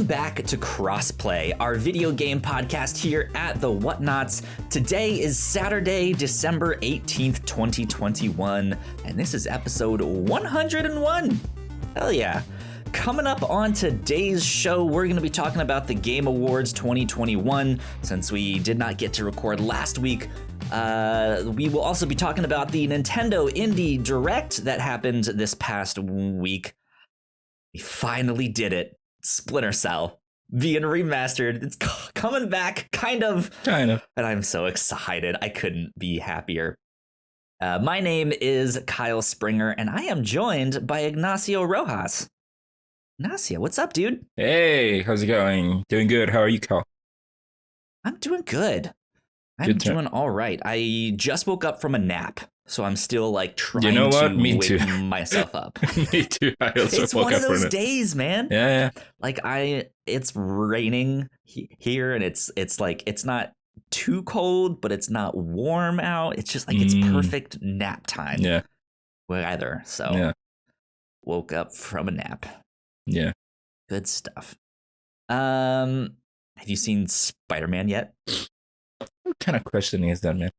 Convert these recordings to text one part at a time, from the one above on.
Welcome back to Crossplay, our video game podcast here at the Whatnauts. Today is Saturday, December 18th, 2021, and this is episode 101. Hell yeah. Coming up on today's show, we're going to be talking about the Game Awards 2021. Since we did not get to record last week, we will also be talking about the Nintendo Indie Direct that happened this past week. We finally did it. Splinter Cell being remastered. It's coming back, kind of. And I'm so excited. I couldn't be happier. My name is Kyle Springer, and I am joined by Ignacio Rojas. Ignacio, what's up, dude? Hey, how's it going? Doing good. How are you, Kyle? I'm doing good. I'm doing all right. I just woke up from a nap, so I'm still like trying to wake myself up. Me too. I also it's woke one up of those days, man. Yeah. Like it's raining here, and it's like it's not too cold, but it's not warm out. It's just like it's perfect nap time. Yeah. Weather. So woke up from a nap. Yeah. Good stuff. Have you seen Spider-Man yet? What kind of question is that, man?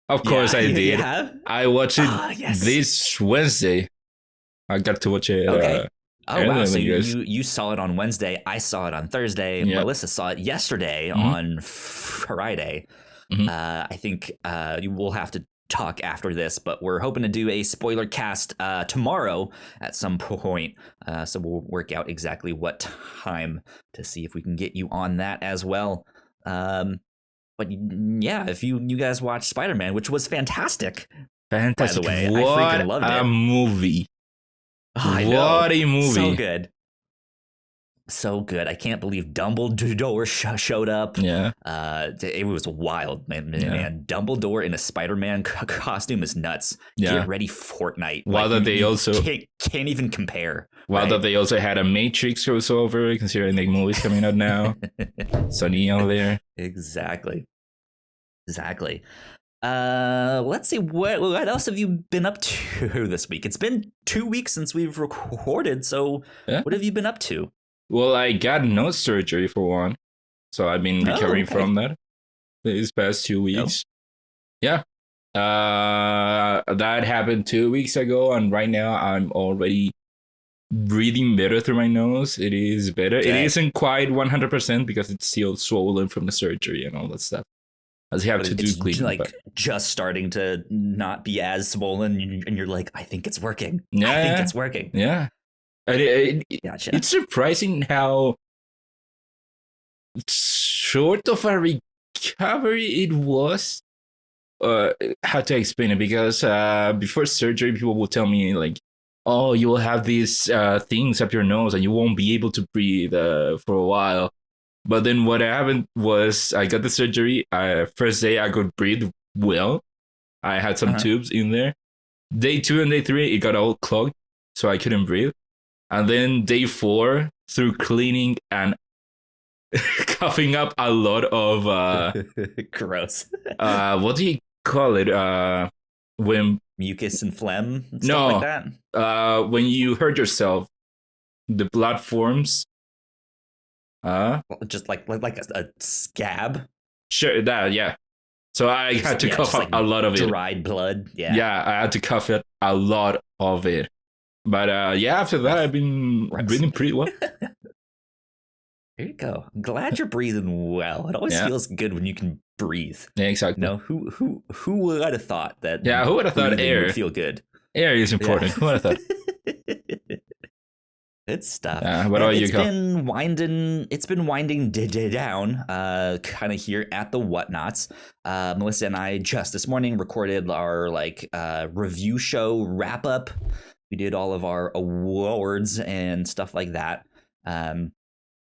Of course I did. I watched it this Wednesday. I got to watch it. Okay. Oh, wow. So you saw it on Wednesday. I saw it on Thursday. Yep. Melissa saw it yesterday on Friday. I think you will have to talk after this, but we're hoping to do a spoiler cast tomorrow at some point. So we'll work out exactly what time to see if we can get you on that as well. But yeah, if you guys watched Spider-Man, which was fantastic. By the way, what I freaking loved it. Movie. Oh, what a movie. So good. So good. I can't believe Dumbledore showed up. Yeah. It was wild, man. Dumbledore in a Spider-Man costume is nuts. Get ready, Fortnite. They also can't even compare. That they also had a Matrix crossover, considering the movie's coming out now. Sunny out there. Exactly. Let's see, what else have you been up to this week? It's been 2 weeks since we've recorded, so what have you been up to? Well, I got nose surgery for one, so I've been recovering from that these past 2 weeks. Yeah, that happened 2 weeks ago, and right now I'm already breathing better through my nose. It is better. Okay. It isn't quite 100% because it's still swollen from the surgery and all that stuff. As you have to do cleaning, like just starting to not be as swollen, and you're like, I think it's working. I think it's working. Yeah. Gotcha. It's surprising how short of a recovery it was. How to explain it? Because before surgery, people will tell me like, "Oh, you will have these things up your nose, and you won't be able to breathe for a while." But then what happened was I got the surgery. First day I could breathe well. I had some tubes in there. Day 2 and day 3, it got all clogged, so I couldn't breathe. And then day 4, through cleaning and coughing up a lot of gross. What do you call it? When mucus and phlegm and stuff like that? When you hurt yourself, the blood forms. Just like a scab. Sure, that So I had to cough up a lot of it. Dried blood. Yeah, I had to cough up a lot of it. But after that, I've been breathing pretty well. There you go. I'm glad you're breathing well. It always feels good when you can breathe. Yeah, exactly. Who would have thought that? Yeah, who would have thought air would feel good? Air is important. Who would have thought? Good stuff. What about you, Kyle? It's been winding down, kind of here at the Whatnauts. Melissa and I just this morning recorded our review show wrap up. We did all of our awards and stuff like that.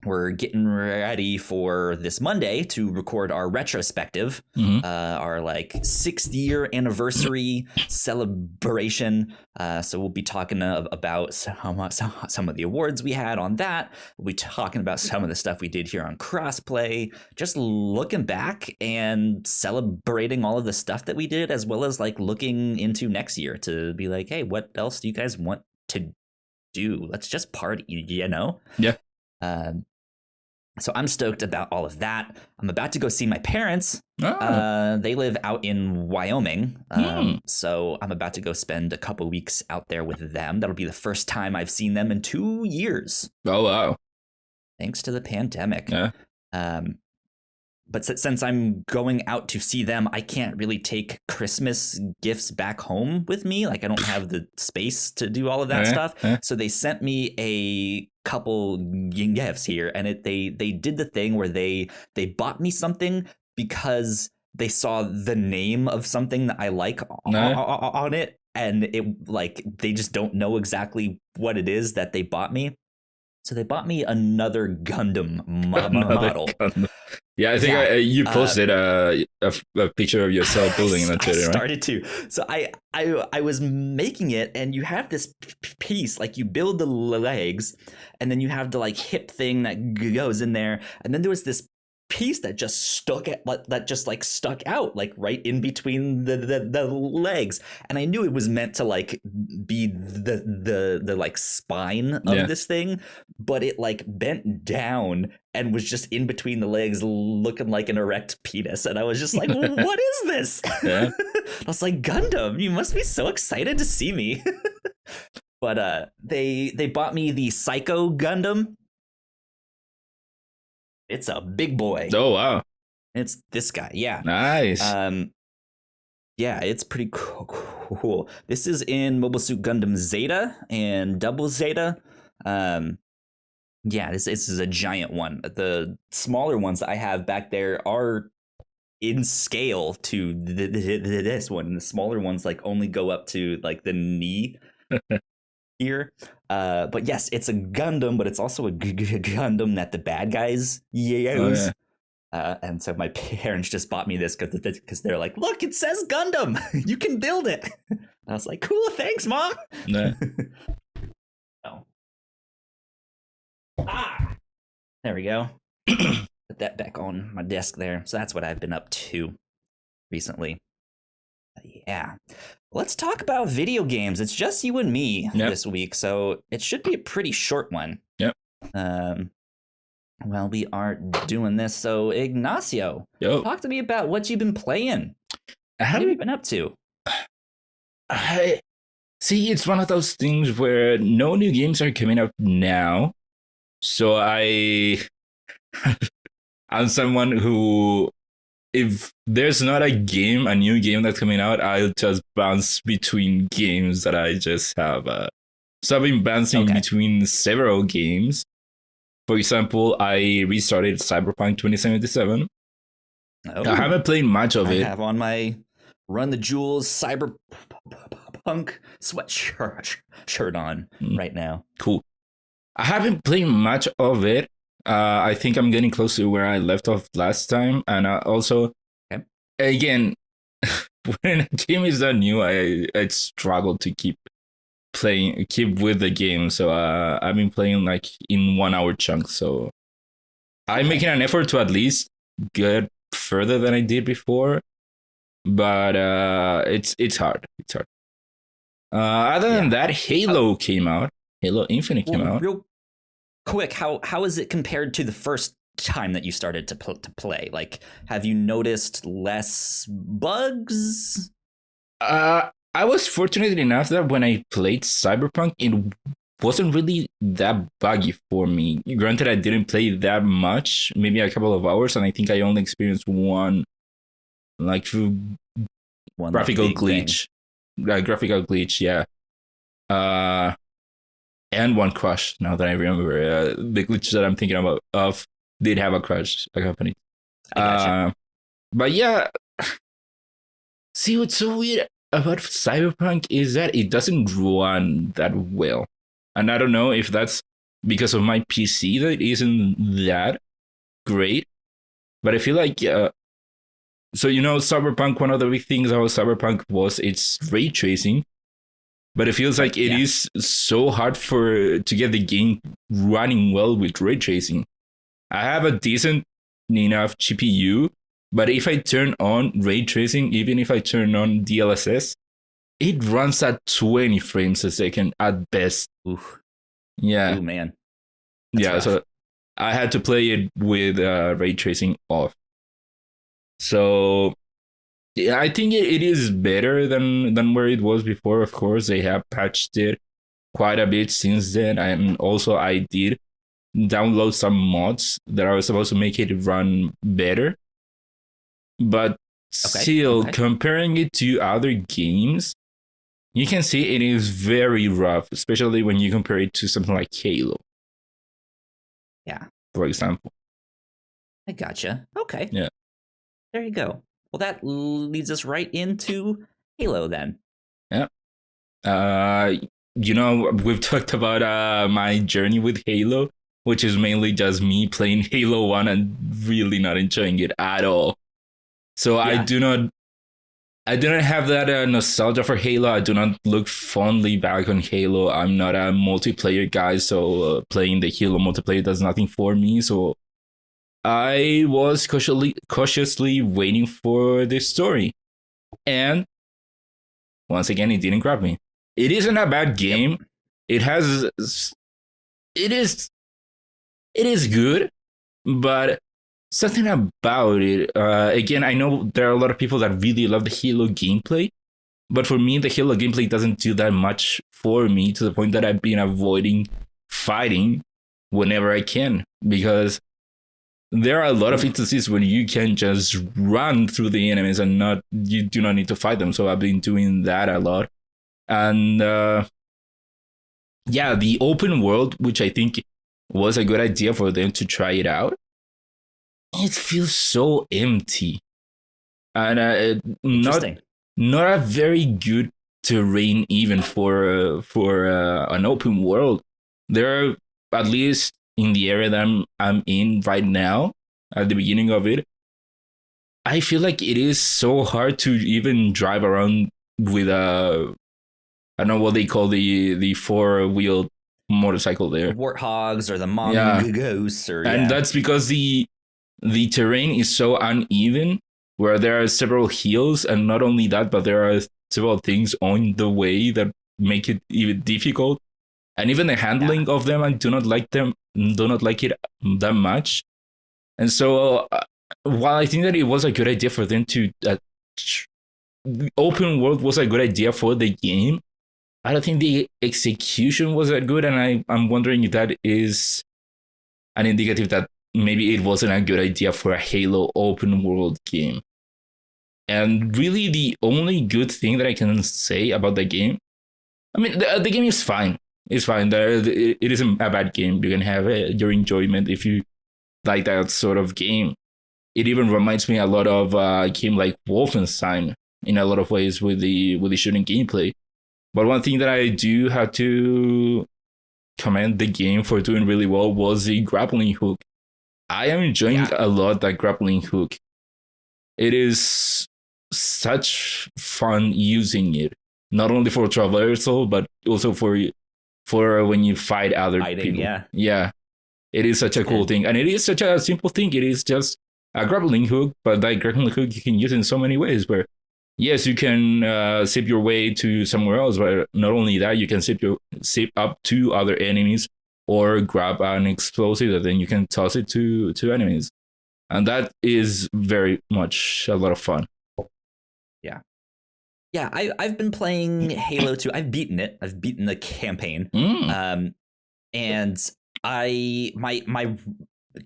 We're getting ready for this Monday to record our retrospective, our 6th year anniversary celebration. So we'll be talking about some of the awards we had on that. We'll be talking about some of the stuff we did here on Crossplay, just looking back and celebrating all of the stuff that we did, as well as looking into next year to be like, hey, what else do you guys want to do? Let's just party, you know? Yeah. So I'm stoked about all of that. I'm about to go see my parents. Oh. They live out in Wyoming. Hmm. So I'm about to go spend a couple weeks out there with them. That'll be the first time I've seen them in 2 years, Oh, wow. thanks to the pandemic. Yeah. Um, but since I'm going out to see them, I can't really take Christmas gifts back home with me. Like I don't have the space to do all of that stuff. So they sent me a couple gifts here, and they did the thing where they bought me something because they saw the name of something that I like on it, and it like they just don't know exactly what it is that they bought me. So they bought me another Gundam model. Gundam. Yeah, I think you posted a picture of yourself building it on Twitter, right? I started to. So I was making it, and you have this piece, like you build the legs, and then you have the like hip thing that goes in there, and then there was this piece that just stuck out like right in between the legs, and I knew it was meant to like be the like spine of this thing, but it like bent down and was just in between the legs looking like an erect penis, and I was just like, what is this? I was like, Gundam, you must be so excited to see me. But they bought me the Psycho Gundam. It's a big boy. Oh, wow. It's this guy. Yeah. Nice. Yeah, it's pretty cool. This is in Mobile Suit Gundam Zeta and Double Zeta. Yeah, this is a giant one. The smaller ones I have back there are in scale to this one. The smaller ones like only go up to like the knee here. But yes, it's a Gundam, but it's also a Gundam that the bad guys use. And so my parents just bought me this because they're like, look, it says Gundam. You can build it. I was like, cool, thanks, Mom. No. Oh. There we go. Put that back on my desk there. So that's what I've been up to recently. Yeah. Let's talk about video games. It's just you and me this week, so it should be a pretty short one. Yep. Well, we are doing this. So, Ignacio, talk to me about what you've been playing. What have you been up to? I see. It's one of those things where no new games are coming up now. So I'm someone who, if there's not a new game that's coming out, I'll just bounce between games that I just have. So I've been bouncing between several games. For example, I restarted Cyberpunk 2077. I haven't played much of it. I have on my Run the Jewels Cyberpunk sweatshirt on right now. Cool. I haven't played much of it. I think I'm getting close to where I left off last time. And also, again, when a game is that new, I struggle to keep with the game. So I've been playing like in 1 hour chunks. So I'm making an effort to at least get further than I did before. But it's hard. It's hard. Other than that, Halo came out. Halo Infinite came out. Real quick, how is it compared to the first time that you started to play? Like, have you noticed less bugs? I was fortunate enough that when I played Cyberpunk, it wasn't really that buggy for me. Granted, I didn't play that much, maybe a couple of hours, and I think I only experienced one graphical glitch. Graphical glitch, yeah. And one crash, now that I remember. The glitch that I'm thinking of did have a crash accompanied. I gotcha. But yeah, see, what's so weird about Cyberpunk is that it doesn't run that well. And I don't know if that's because of my PC that it isn't that great. But I feel like, so Cyberpunk, one of the big things about Cyberpunk was its ray tracing. But it feels like it is so hard to get the game running well with ray tracing. I have a decent enough GPU, but if I turn on ray tracing, even if I turn on DLSS, it runs at 20 frames a second at best. Oof. Yeah. Ooh, man. That's rough. I had to play it with ray tracing off. So yeah, I think it is better than where it was before. Of course, they have patched it quite a bit since then, and also I did download some mods that are supposed to make it run better. But still, Okay. comparing it to other games, you can see it is very rough, especially when you compare it to something like Halo, Yeah, for example. I gotcha. Okay. Yeah. There you go. Well, that leads us right into Halo then. Yeah. We've talked about my journey with Halo, which is mainly just me playing Halo 1 and really not enjoying it at all. So Yeah. I do not have that nostalgia for Halo. I do not look fondly back on Halo. I'm not a multiplayer guy, so playing the Halo multiplayer does nothing for me. So I was cautiously waiting for this story, and once again, it didn't grab me. It isn't a bad Yep. game. It has, it is, it is good, but something about it. Again, I know there are a lot of people that really love the Halo gameplay, but for me, the Halo gameplay doesn't do that much for me to the point that I've been avoiding fighting whenever I can, because there are a lot of instances when you can just run through the enemies and you do not need to fight them. So I've been doing that a lot. And yeah, the open world, which I think was a good idea for them to try it out, it feels so empty. And Interesting. not a very good terrain even for an open world. There are, at least in the area that I'm in right now, at the beginning of it, I feel like it is so hard to even drive around with a, I don't know what they call the four-wheeled motorcycle there. Warthogs or the Yeah. mongoose or And that's because the terrain is so uneven, where there are several hills, and not only that, but there are several things on the way that make it even difficult. And even the handling of them, I do not like it that much. And so while I think that it was a good idea for them to open world was a good idea for the game, I don't think the execution was that good, and I'm wondering if that is an indicative that maybe it wasn't a good idea for a Halo open world game. And really, the only good thing that I can say about the game, I mean, the game is fine. It's fine. It isn't a bad game. You can have your enjoyment if you like that sort of game. It even reminds me a lot of a game like Wolfenstein in a lot of ways with the shooting gameplay. But one thing that I do have to commend the game for doing really well was the grappling hook. I am enjoying a lot that grappling hook. It is such fun using it, not only for traversal but also for when you fight other people. Yeah, it is such a cool thing, and it is such a simple thing. It is just a grappling hook, but that grappling hook you can use in so many ways. Where yes, you can zip your way to somewhere else, but not only that, you can zip up to other enemies or grab an explosive that then you can toss it to enemies. And that is very much a lot of fun. Yeah, I've been playing Halo 2. I've beaten it. I've beaten the campaign. And my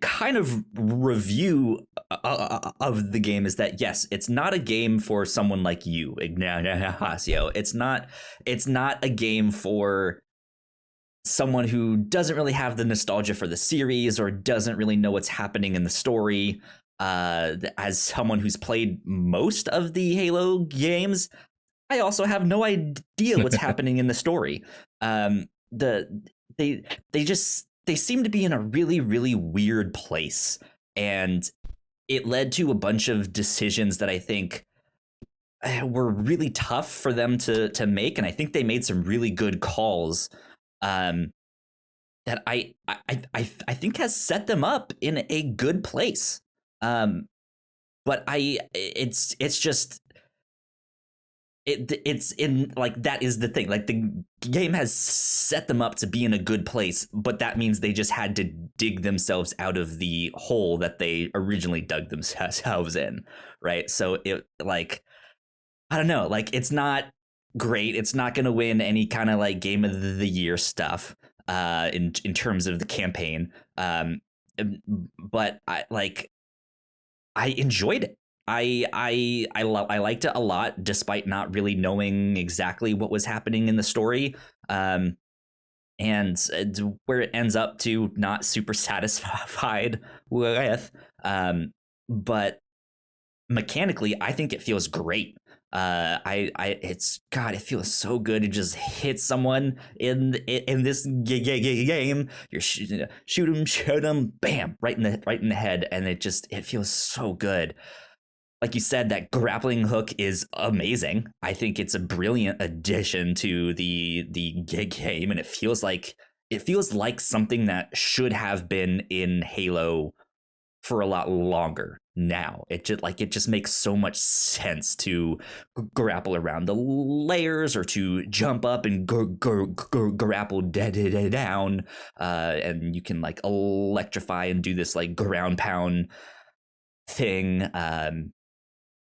kind of review of the game is that yes, it's not a game for someone like you, Ignacio. It's not a game for someone who doesn't really have the nostalgia for the series or doesn't really know what's happening in the story. As someone who's played most of the Halo games, I also have no idea what's happening in the story. They seem to be in a really, really weird place, and it led to a bunch of decisions that I think were really tough for them to make, and I think they made some really good calls that I think has set them up in a good place. But it's just it's in like that is the thing. Like the game has set them up to be in a good place, but that means they just had to dig themselves out of the hole that they originally dug themselves in, right? So it like I don't know, like it's not great. It's not going to win any kind of like game of the year stuff in terms of the campaign. But I enjoyed it. I liked it a lot, despite not really knowing exactly what was happening in the story. And where it ends up to not super satisfied with. But mechanically, I think it feels great. It's God, it feels so good to just hit someone in this game. You're shoot them, bam, right in the head, and it feels so good. Like you said, that grappling hook is amazing. I think it's a brilliant addition to the game, and it feels like something that should have been in Halo for a lot longer. Now it just makes so much sense to grapple around the layers or to jump up and grapple down, and you can like electrify and do this like ground pound thing.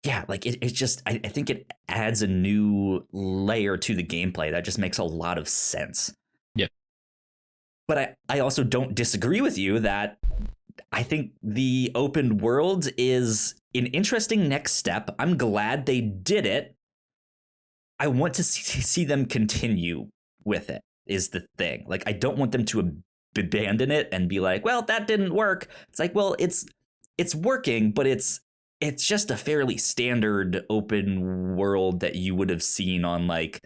Yeah, like it just I think it adds a new layer to the gameplay that just makes a lot of sense. Yeah. But I also don't disagree with you that I think the open world is an interesting next step. I'm glad they did it. I want to see them continue with it, is the thing. Like, I don't want them to abandon it and be like, well, that didn't work. It's like, well, it's working, but it's just a fairly standard open world that you would have seen on like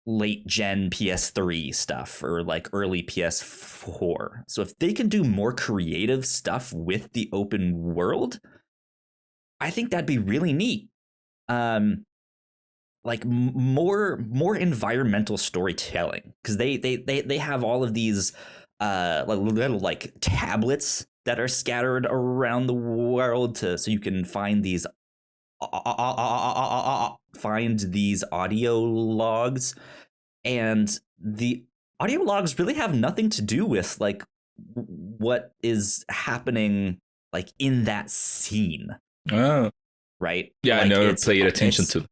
late gen PS3 stuff or like early PS4. So if they can do more creative stuff with the open world, I think that'd be really neat. Like more environmental storytelling, because they have all of these little like tablets that are scattered around the world so you can find these audio logs, and the audio logs really have nothing to do with like what is happening like in that scene. Oh, right. Yeah, like, I never paid attention to.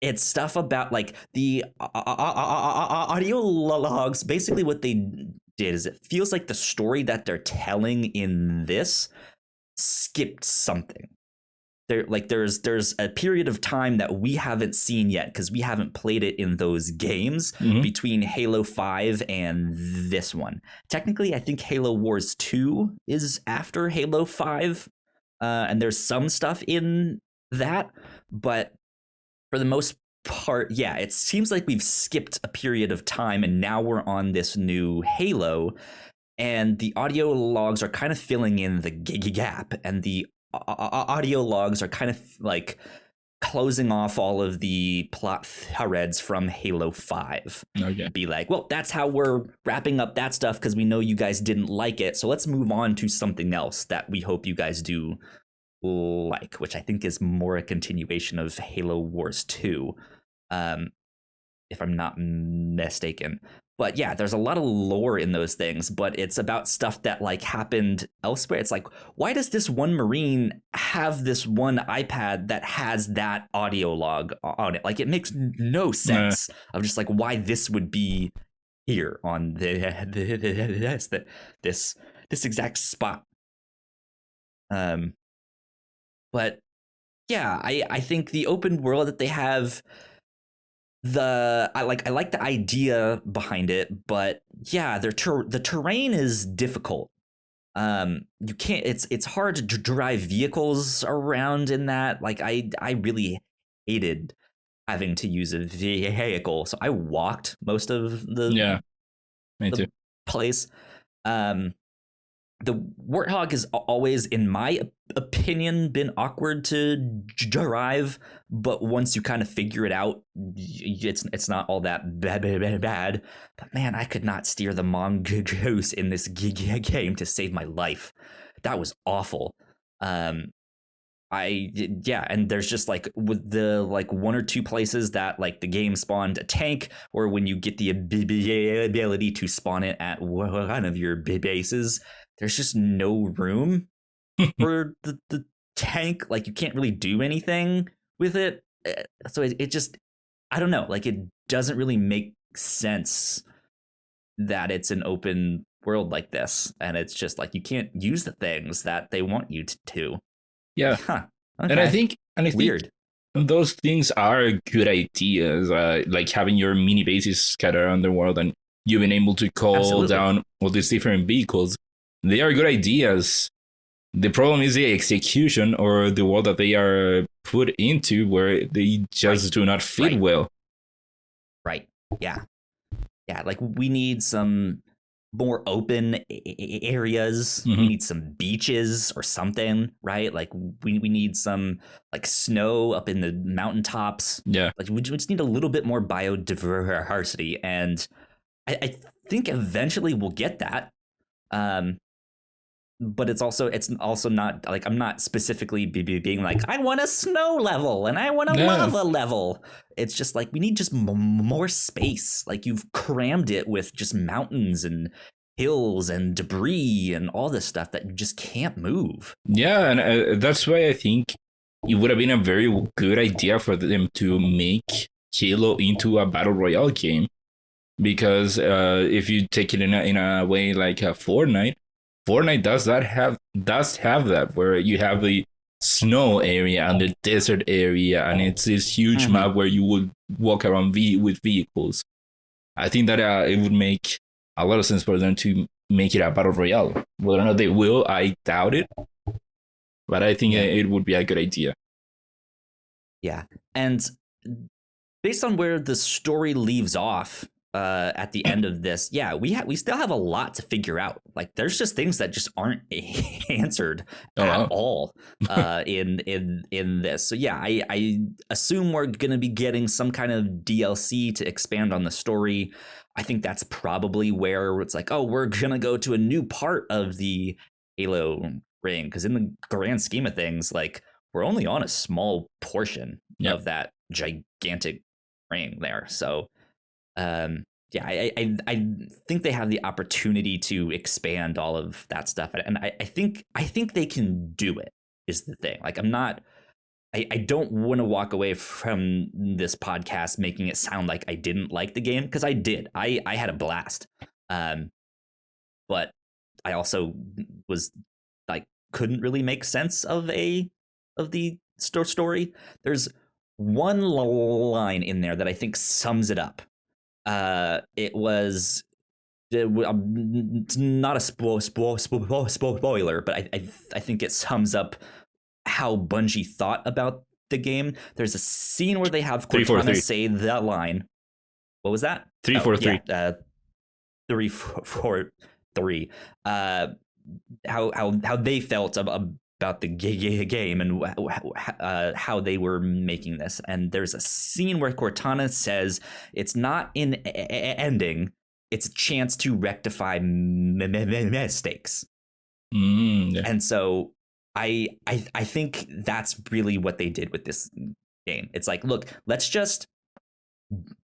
It's stuff about like the audio logs. Basically what they did is it feels like the story that they're telling in this skipped something. There's a period of time that we haven't seen yet because we haven't played it in those games between Halo 5 and this one. Technically, I think Halo Wars 2 is after Halo 5, and there's some stuff in that, but for the most part, yeah, it seems like we've skipped a period of time and now we're on this new Halo, and the audio logs are kind of filling in the gap, and the audio logs are kind of like closing off all of the plot threads from Halo 5. Okay. Be like, well, that's how we're wrapping up that stuff because we know you guys didn't like it. So let's move on to something else that we hope you guys do like, which I think is more a continuation of Halo Wars 2, if I'm not mistaken. But yeah, there's a lot of lore in those things, but it's about stuff that like happened elsewhere. It's like, why does this one Marine have this one iPad that has that audio log on it? Like, it makes no sense of just like why this would be here on this exact spot. But yeah, I think the open world that they have, I like the idea behind it, but yeah, the terrain is difficult. You can't. It's hard to drive vehicles around in that. Like I really hated having to use a vehicle, so I walked most of the place. The Warthog has always, in my opinion, been awkward to drive, but once you kind of figure it out, it's not all that bad. But man, I could not steer the mongoose in this game to save my life. That was awful. yeah, and there's just like with the like one or two places that like the game spawned a tank, or when you get the ability to spawn it at one of your bases, there's just no room for the tank. Like you can't really do anything with it. So it just, I don't know, like it doesn't really make sense that it's an open world like this, and it's just like you can't use the things that they want you to. Yeah. Huh. Okay. And I think Weird. those things are good ideas, like having your mini bases scattered around the world and you being able to call Absolutely. down all these different vehicles. They are good ideas. The problem is the execution or the world that they are put into, where they just do not fit well. Right. Yeah. Yeah. Like we need some more open areas. Mhm. We need some beaches or something, right? Like we need some like snow up in the mountaintops. Yeah. Like we just need a little bit more biodiversity, and I think eventually we'll get that. Um, but it's also not like I'm not specifically being like I want a snow level and I want a lava level. It's just like we need just more space. Like you've crammed it with just mountains and hills and debris and all this stuff that you just can't move. Yeah, and that's why I think it would have been a very good idea for them to make Halo into a battle royale game, because if you take it in a way like Fortnite does have that, where you have the snow area and the desert area, and it's this huge map where you would walk around with vehicles. I think that it would make a lot of sense for them to make it a battle royale. Whether or not they will, I doubt it, but I think it would be a good idea. Yeah, and based on where the story leaves off at the end of this, yeah, we still have a lot to figure out. Like there's just things that just aren't answered at all in this. So yeah, I assume we're gonna be getting some kind of DLC to expand on the story. I think that's probably where it's like, oh, we're gonna go to a new part of the Halo ring, because in the grand scheme of things, like we're only on a small portion of that gigantic ring there. So yeah, I think they have the opportunity to expand all of that stuff, and I think they can do it, is the thing. Like I don't want to walk away from this podcast making it sound like I didn't like the game, because I did. I had a blast. But I also was like couldn't really make sense of the story. There's one line in there that I think sums it up. It was it's not a spoiler, but I think it sums up how Bungie thought about the game. There's a scene where they have Cortana say that line. What was that? 343. 343. How they felt about the game and how they were making this. And there's a scene where Cortana says it's not an ending, it's a chance to rectify mistakes. And so I think that's really what they did with this game. It's like, look, let's just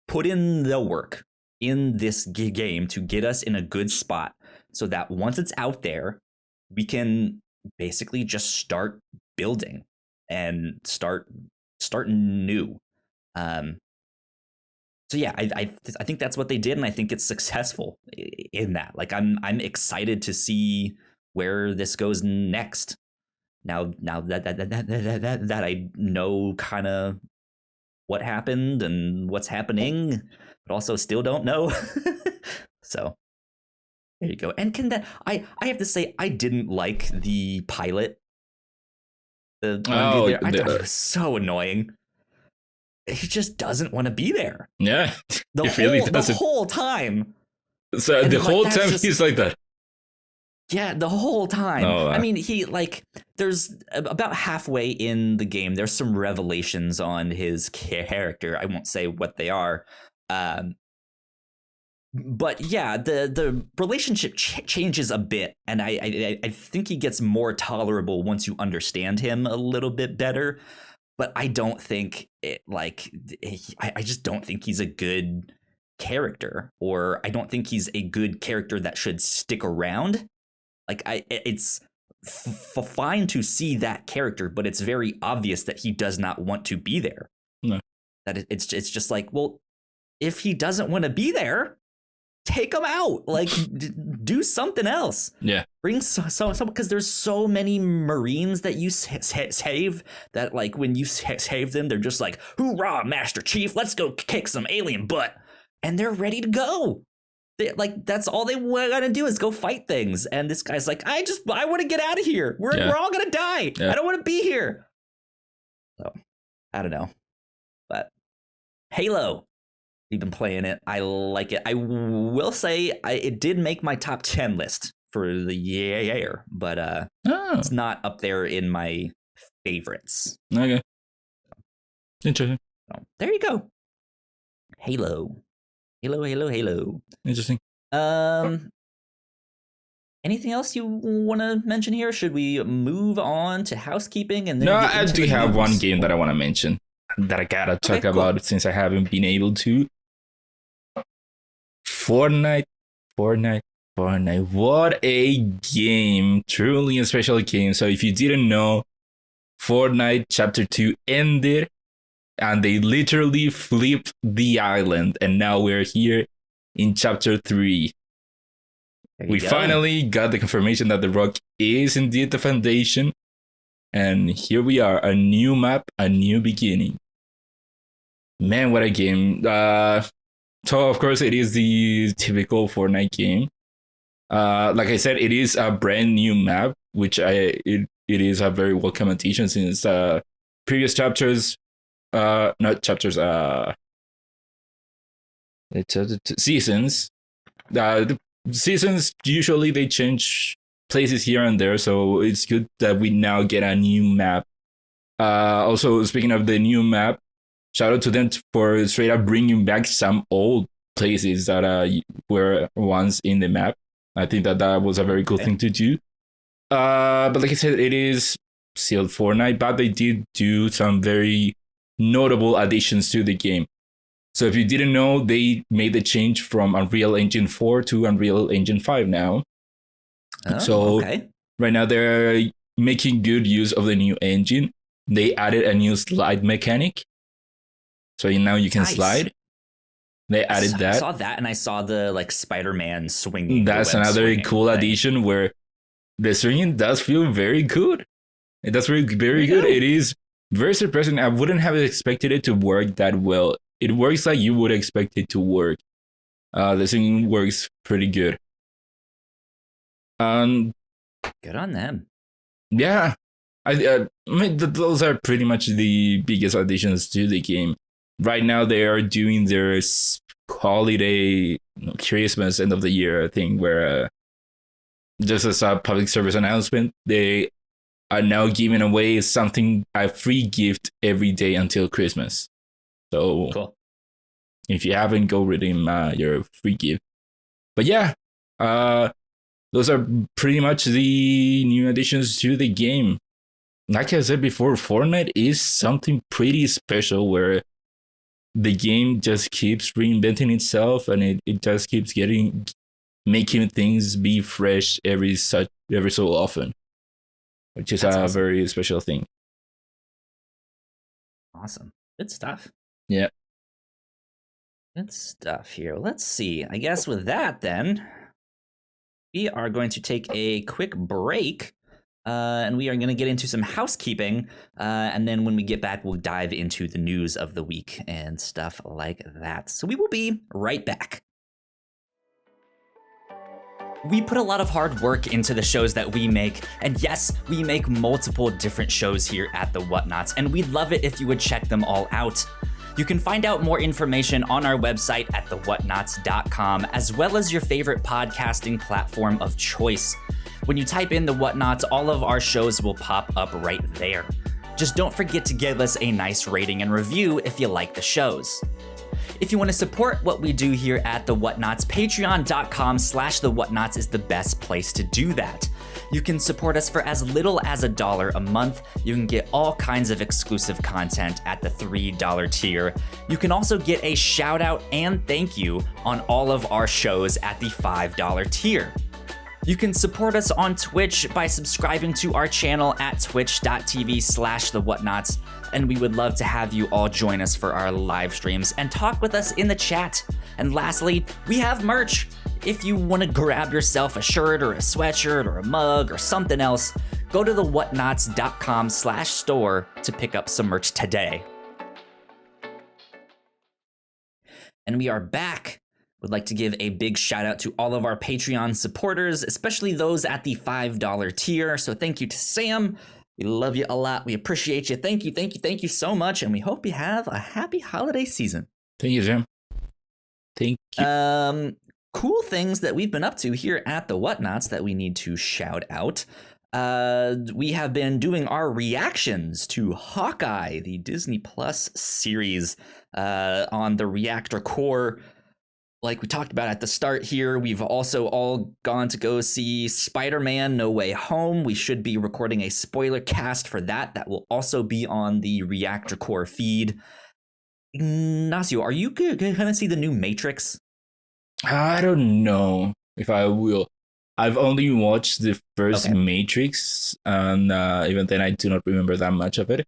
put in the work in this game to get us in a good spot, so that once it's out there, we can basically just start building and start new. So yeah, I think that's what they did, and I think it's successful in that. Like I'm excited to see where this goes next. Now that I know kind of what happened and what's happening, but also still don't know. So there you go. And I have to say, I didn't like the pilot. I thought it was so annoying. He just doesn't want to be there. Yeah, the whole time. So and the whole time he's like that. Yeah, the whole time. Oh, I mean, he like there's about halfway in the game, there's some revelations on his character. I won't say what they are. But yeah, the relationship changes a bit, and I think he gets more tolerable once you understand him a little bit better. But I don't think I just don't think he's a good character, or I don't think he's a good character that should stick around. Like it's fine to see that character, but it's very obvious that he does not want to be there. No. That it's just like, well, if he doesn't want to be there, take him out. Like, do something else. Yeah. Bring some because there's so many Marines that you save that, like, when you save them, they're just like, hoorah, Master Chief, let's go kick some alien butt. And they're ready to go. That's all they want to do is go fight things. And this guy's like, I want to get out of here. We're all going to die. Yeah. I don't want to be here. So, I don't know. But Halo, we've been playing it. I like it. I will say it did make my top 10 list for the year, but it's not up there in my favorites. Okay. Interesting. So, there you go. Halo. Interesting. Anything else you want to mention here? Should we move on to housekeeping? And then no, I do have one game that I want to mention that I gotta talk about since I haven't been able to. Fortnite. What a game. Truly a special game. So if you didn't know, Fortnite Chapter 2 ended and they literally flipped the island. And now we're here in Chapter 3. We finally got the confirmation that the Rock is indeed the foundation. And here we are, a new map, a new beginning. Man, what a game. So, of course, it is the typical Fortnite game. Like I said, it is a brand new map, which it is a very welcome addition since previous chapters, not chapters, seasons. The seasons, usually they change places here and there, so it's good that we now get a new map. Also, speaking of the new map, shout out to them for straight up bringing back some old places that were once in the map. I think that was a very cool thing to do. But like I said, it is still Fortnite, but they did do some very notable additions to the game. So if you didn't know, they made the change from Unreal Engine 4 to Unreal Engine 5 now. Right now they're making good use of the new engine. They added a new slide mechanic. So now you can slide. They added that. I saw that, and I saw the Spider-Man swinging. That's another cool addition where the swinging does feel very good. It does feel very good. It is very surprising. I wouldn't have expected it to work that well. It works like you would expect it to work. The swinging works pretty good. Good on them. Yeah. I mean, those are pretty much the biggest additions to the game. Right now, they are doing their holiday, Christmas, end of the year thing, where just as a public service announcement, they are now giving away a free gift every day until Christmas. So cool. If you haven't, go redeem your free gift. But yeah, those are pretty much the new additions to the game. Like I said before, Fortnite is something pretty special where the game just keeps reinventing itself, and it just keeps making things be fresh every so often, which is a very special thing. Awesome. Good stuff. Yeah. Good stuff here. Let's see. I guess with that, then, we are going to take a quick break. And we are going to get into some housekeeping. And then when we get back, we'll dive into the news of the week and stuff like that. So we will be right back. We put a lot of hard work into the shows that we make. And yes, we make multiple different shows here at the Whatnauts. And we'd love it if you would check them all out. You can find out more information on our website at thewhatnauts.com, as well as your favorite podcasting platform of choice. When you type in the Whatnauts, all of our shows will pop up right there. Just don't forget to give us a nice rating and review if you like the shows. If you want to support what we do here at The Whatnauts, patreon.com/The Whatnauts is the best place to do that. You can support us for as little as $1 a month. You can get all kinds of exclusive content at the $3 tier. You can also get a shout out and thank you on all of our shows at the $5 tier. You can support us on Twitch by subscribing to our channel at twitch.tv/The Whatnauts, and we would love to have you all join us for our live streams and talk with us in the chat. And lastly, we have merch. If you want to grab yourself a shirt or a sweatshirt or a mug or something else, go to thewhatnauts.com/store to pick up some merch today. And we are back. Would like to give a big shout out to all of our Patreon supporters, especially those at the $5 tier. So thank you to Sam. We love you a lot. We appreciate you. Thank you so much. And we hope you have a happy holiday season. Thank you, Sam. Thank you. Cool things that we've been up to here at the Whatnauts that we need to shout out. We have been doing our reactions to Hawkeye, the Disney Plus series, on the Reactor Core. Like we talked about at the start here, we've also all gone to go see Spider-Man No Way Home. We should be recording a spoiler cast for that. That will also be on the Reactor Core feed. Ignacio, are you going to see the new Matrix? I don't know if I will. I've only watched the first Matrix, and even then I do not remember that much of it.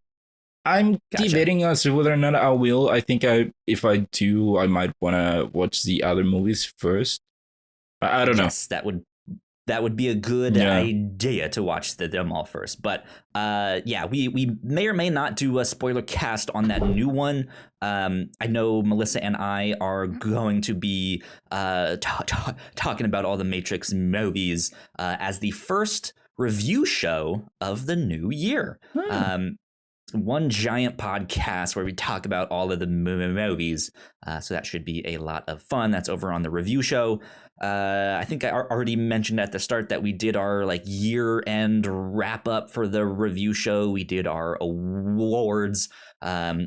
I'm debating as to whether or not I will. I think if I do, I might want to watch the other movies first. I don't know. Yes, that would be a good idea to watch them all first. But we may or may not do a spoiler cast on that new one. I know Melissa and I are going to be talking about all the Matrix movies as the first review show of the new year. One giant podcast where we talk about all of the movies. So that should be a lot of fun. That's over on the review show. I think I already mentioned at the start that we did our year-end wrap-up for the review show. We did our awards,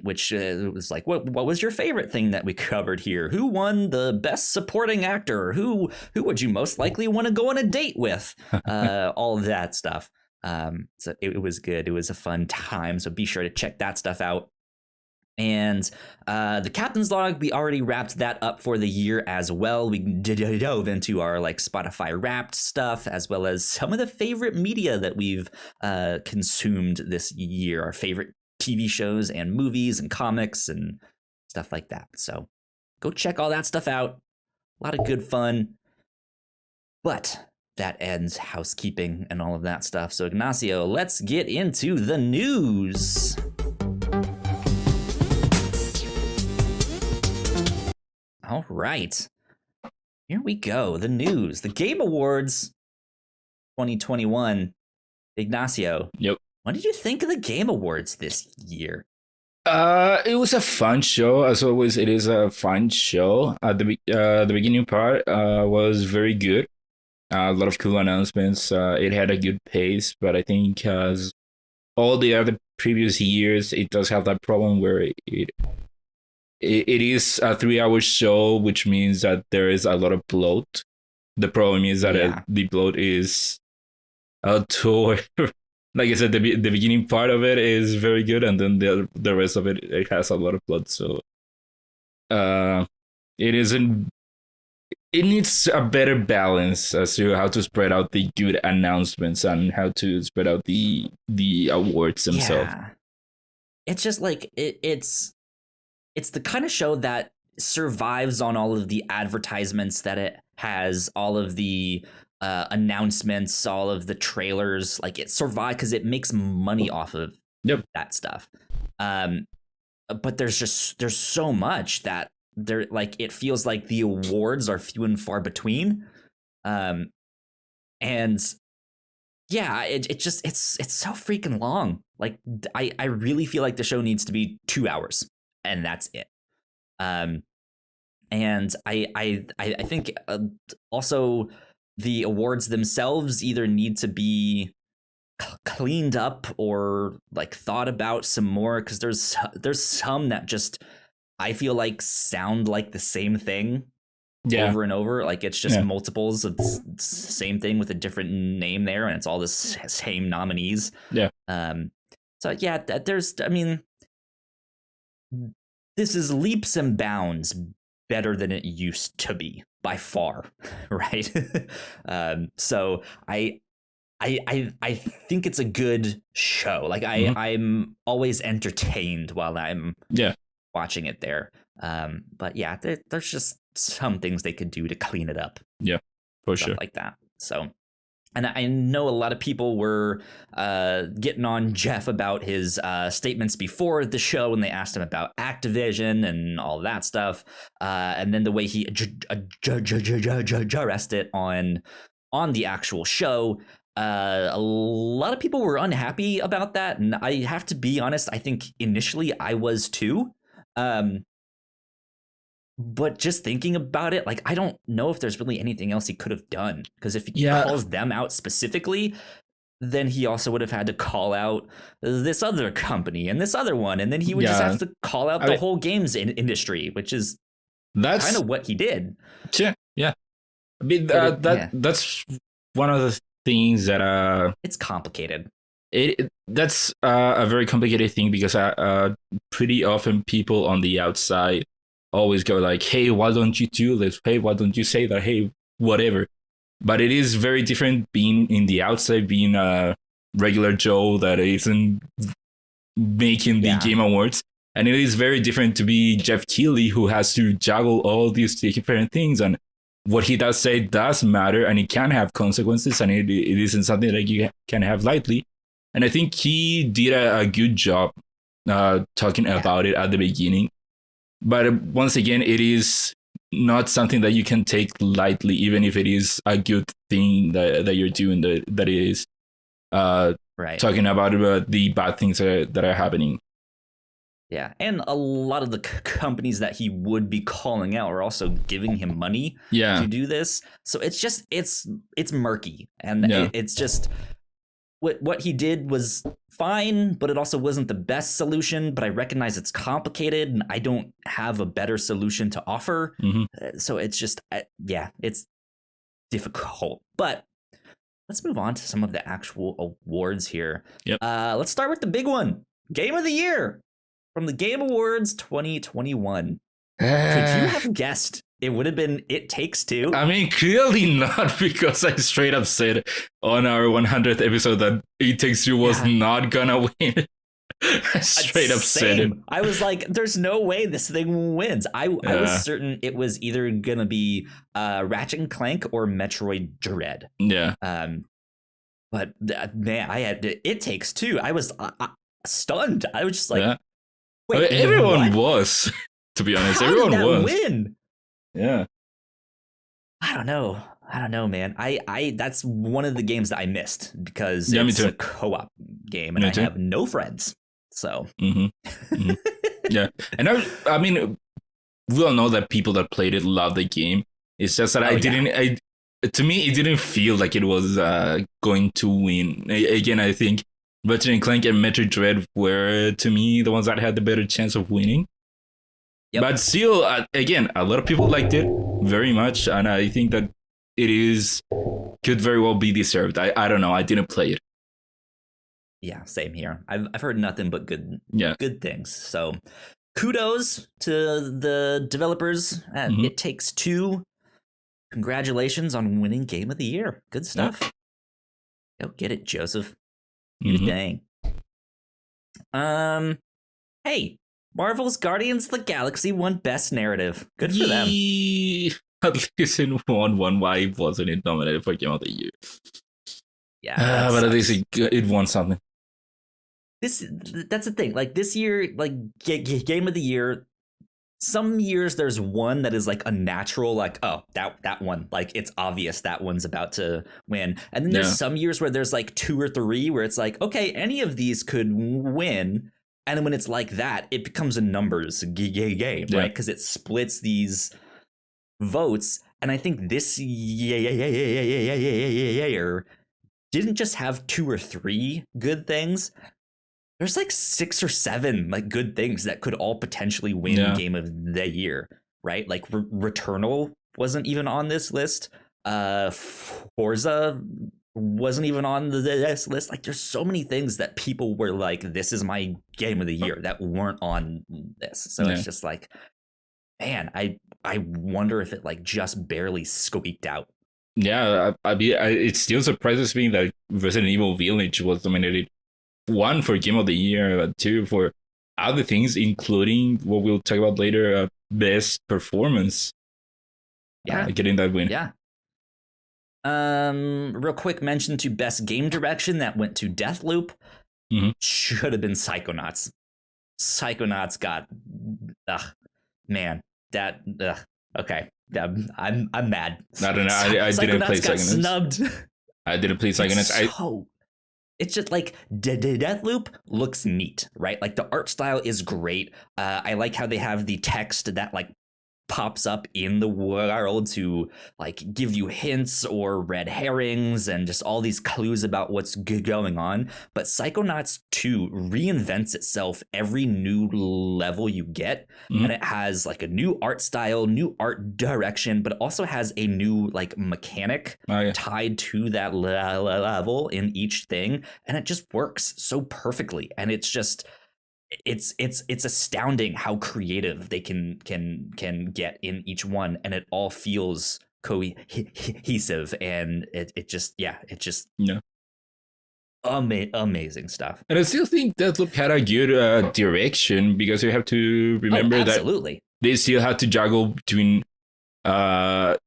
which was what was your favorite thing that we covered here? Who won the best supporting actor? Who would you most likely want to go on a date with? All of that stuff. So it was good. It was a fun time. So be sure to check that stuff out. And the Captain's Log, we already wrapped that up for the year as well. We dove into our Spotify Wrapped stuff, as well as some of the favorite media that we've consumed this year, our favorite TV shows and movies and comics and stuff like that. So go check all that stuff out. A lot of good fun. But that ends housekeeping and all of that stuff. So Ignacio, let's get into the news. All right, here we go. The news, the Game Awards 2021. Ignacio. Yep. What did you think of the Game Awards this year? It was a fun show. As always, it is a fun show. The beginning part was very good. A lot of cool announcements. It had a good pace, but I think as all the other previous years, it does have that problem where it is a 3-hour show, which means that there is a lot of bloat. The problem is that the bloat is toward, like I said, the beginning part of it is very good, and then the rest of it has a lot of bloat. So it isn't. It needs a better balance as to how to spread out the good announcements and how to spread out the awards themselves. Yeah. It's just it's the kind of show that survives on all of the advertisements that it has, all of the announcements, all of the trailers. It survives because it makes money off of that stuff. But there's so much that there, it feels like the awards are few and far between. And yeah, it's so freaking long. I really feel like the show needs to be 2 hours. And that's it. And I think also the awards themselves either need to be cleaned up or thought about some more, because there's some that just I feel like sound like the same thing Yeah. over and over. Like it's just multiples of the same thing with a different name there, and it's all the same nominees. Yeah. So yeah, I mean, this is leaps and bounds better than it used to be by far, right? So I think it's a good show. Like I'm always entertained while I'm watching it there. But yeah, there's just some things they could do to clean it up. Yeah, for stuff sure. like that. So, and I know a lot of people were getting on Jeff about his statements before the show when they asked him about Activision and all that stuff, and then the way he addressed it on the actual show. A lot of people were unhappy about that, and I have to be honest. I think initially I was too. But just thinking about it, like I don't know if there's really anything else he could have done, because if he calls them out specifically, then he also would have had to call out this other company and this other one, and then he would just have to call out the whole games industry, which is kind of what he did. Yeah, I mean that's one of the things that it's complicated. That's a very complicated thing, because pretty often people on the outside always go like, hey, why don't you do this? Hey, why don't you say that? Hey, whatever. But it is very different being in the outside, being a regular Joe that isn't making the Game Awards. And it is very different to be Jeff Keighley, who has to juggle all these different things. And what he does say does matter, and it can have consequences, and it isn't something that you can have lightly. And I think he did a good job talking about it at the beginning. But once again, it is not something that you can take lightly, even if it is a good thing that you're doing, that is talking about the bad things that are happening. Yeah, and a lot of the companies that he would be calling out are also giving him money to do this. So it's just, it's murky. And it's just, what he did was fine, but it also wasn't the best solution. But I recognize it's complicated, and I don't have a better solution to offer. So it's just, it's difficult. But let's move on to some of the actual awards here. Let's start with the big one, Game of the Year from the Game Awards 2021. Could you have guessed it would have been It Takes Two? I mean, clearly not, because I straight up said on our 100th episode that It Takes Two was not gonna win. I straight up said it. I was like, there's no way this thing wins. I was certain it was either gonna be Ratchet and Clank or Metroid Dread. But man, I had It Takes Two. I was stunned. I was just like, wait, I mean, everyone was. To be honest, everyone was. Win? Yeah. I don't know, man. I that's one of the games that I missed because it's a co-op game and I have no friends. So. Yeah. And I mean, we all know that people that played it love the game. It's just that to me, it didn't feel like it was going to win. Again, I think Ratchet and Clank and Metroid Dread were, to me, the ones that had the better chance of winning. But still, again, a lot of people liked it very much, and I think that could very well be deserved. I don't know. I didn't play it. Yeah, same here. I've heard nothing but good things. So kudos to the developers at It Takes Two. Congratulations on winning Game of the Year. Good stuff. Go get it, Joseph. You dang. Hey, Marvel's Guardians of the Galaxy won Best Narrative. Good for them. At least it won one. Why wasn't it nominated for Game of the Year? Yeah, but at least it won something. That's the thing. Like this year, like Game of the Year. Some years there's one that is like a natural, like, oh, that one, like it's obvious that one's about to win. And then there's some years where there's like 2 or 3 where it's like, okay, any of these could win. And then when it's like that, it becomes a numbers game, right? Because it splits these votes. And I think this year didn't just have 2 or 3 good things. there's like 6 or 7 like good things that could all potentially win game of the year, right? Like Returnal wasn't even on this list. Forza wasn't even on this list. Like there's so many things that people were like, this is my game of the year that weren't on this. So it's just like, man, I wonder if it like just barely squeaked out. Yeah, it still surprises me that Resident Evil Village was nominated, 1 for Game of the Year, 2 for other things, including what we'll talk about later, best performance. Yeah, getting that win. Yeah. Real quick mention to best game direction that went to Deathloop. Should have been Psychonauts. Psychonauts got, man, that okay. I'm mad. I don't know. I didn't play Psychonauts. Snubbed. I didn't play Psychonauts. It's just like Deathloop looks neat, right? Like the art style is great. I like how they have the text that like pops up in the world to like give you hints or red herrings and just all these clues about what's going on. But Psychonauts 2 reinvents itself every new level you get, and it has like a new art style, new art direction, but it also has a new like mechanic tied to that level in each thing, and it just works so perfectly. And it's just it's astounding how creative they can get in each one, and it all feels cohesive, and it just amazing stuff. And I still think Deathloop had a good direction, because you have to remember that they still had to juggle between because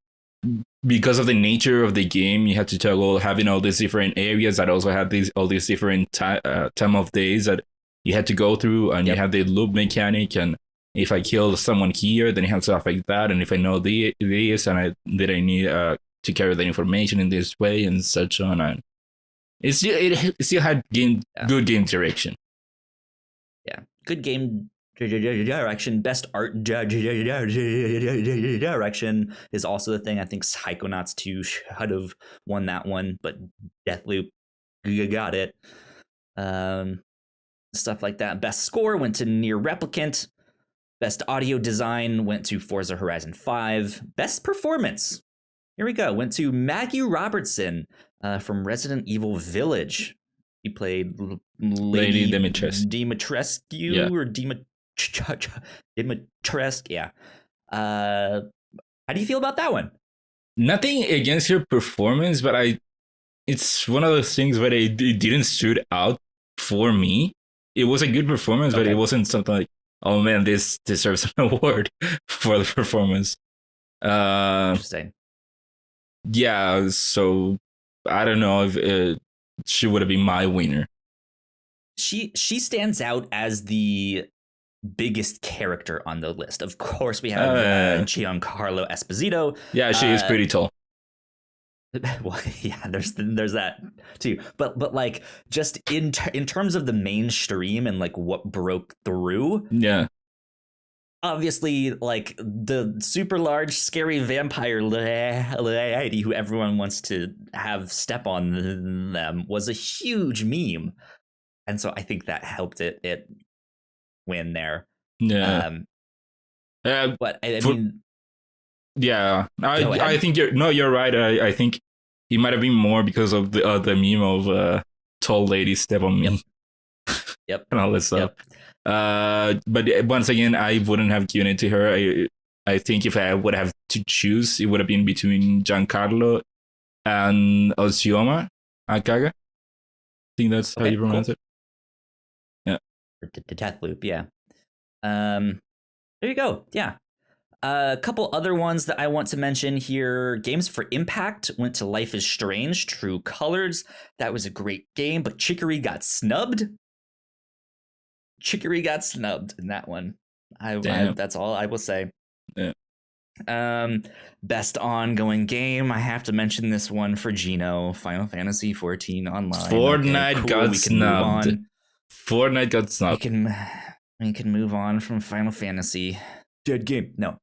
of the nature of the game, you had to juggle having all these different areas that also had all these different time of days that you had to go through, and you have the loop mechanic, and if I kill someone here, then it has stuff like that, and if I know this, and I need to carry the information in this way, and such on, and it still had good game direction. Yeah, good game direction. Best art direction is also the thing. I think Psychonauts 2 should have won that one, but Deathloop got it. Stuff like that. Best score went to Near Replicant. Best audio design went to Forza Horizon 5. Best performance, here we go, went to Maggie Robertson from Resident Evil Village. He played Lady Dimitrescu or Dimitrescu. Yeah. How do you feel about that one? Nothing against her performance, but it's one of those things where it didn't shoot out for me. It was a good performance, but it wasn't something like, oh man, this deserves an award for the performance. Interesting. Yeah, so I don't know if she would have been my winner. She stands out as the biggest character on the list. Of course, we have Giancarlo Esposito. Yeah, she is pretty tall. Well, yeah, there's that too, but like just in terms of the mainstream and like what broke through, obviously like the super large scary vampire lady who everyone wants to have step on them was a huge meme, and so I think that helped it win there. But I mean. Yeah, I think you're right. I think it might have been more because of the meme of tall lady step on me. Yep. And all this stuff. But once again, I wouldn't have given it to her. I think if I would have to choose, it would have been between Giancarlo and Osioma Akaga. I think that's how you pronounce it. Yeah. Deathloop, yeah. There you go. Yeah. A couple other ones that I want to mention here. Games for Impact went to Life is Strange, True Colors. That was a great game, but Chicory got snubbed. Chicory got snubbed in that one. That's all I will say. Yeah. Best ongoing game. I have to mention this one for Gino. Final Fantasy 14 Online. Fortnite got snubbed. Fortnite got snubbed. We can move on from Final Fantasy. Dead game. No.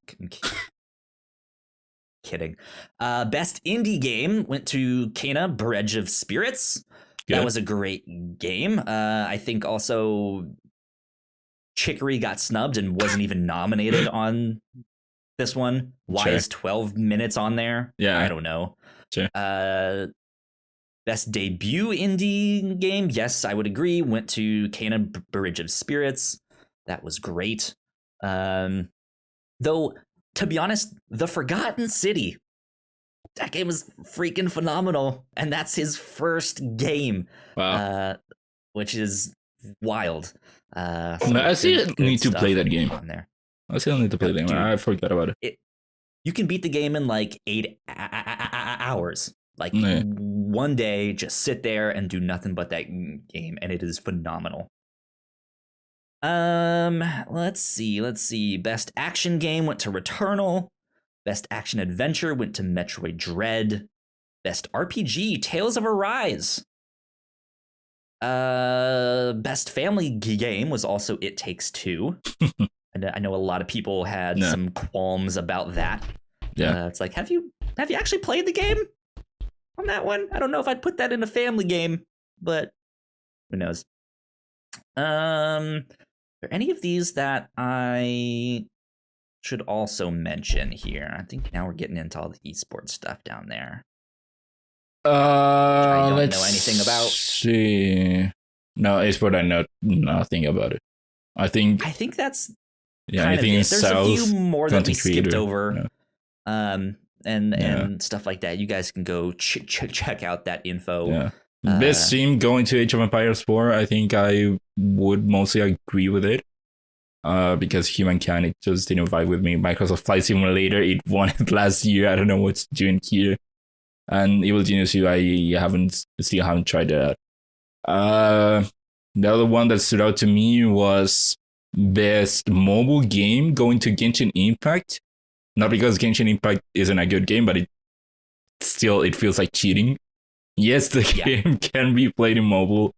Kidding. Best indie game went to Kena, Bridge of Spirits. That was a great game. I think also Chicory got snubbed and wasn't even nominated on this one. Why is 12 minutes on there? Yeah, I don't know. Sure. Best debut indie game, yes, I would agree, went to Kena Bridge of Spirits. That was great. Though, to be honest, The Forgotten City, that game was freaking phenomenal, and that's his first game. Wow. Which is wild. I still need to play that game. On there. I still need to play that game. I forgot about it. You can beat the game in like 8 hours. Like one day, just sit there and do nothing but that game, and it is phenomenal. Let's see. Best action game went to Returnal. Best action adventure went to Metroid Dread. Best RPG, Tales of Arise. Best family game was also It Takes Two. And I know a lot of people had some qualms about that. Yeah, it's like, have you actually played the game on that one? I don't know if I'd put that in a family game, but who knows? Are any of these that I should also mention here? I think now we're getting into all the esports stuff down there. I don't know anything about. See, no, esports I know nothing about it. I think that's kind of it. There's a few more that we skipped over. And stuff like that. You guys can go check out that info. Yeah. Best team going to Age of Empires 4, I think I would mostly agree with it. Because Humankind, it just didn't vibe with me. Microsoft Flight Simulator, it won it last year. I don't know what's doing here. And Evil Genius 2, I still haven't tried that. The other one that stood out to me was best mobile game going to Genshin Impact. Not because Genshin Impact isn't a good game, but it feels like cheating. Yes, the game can be played in mobile,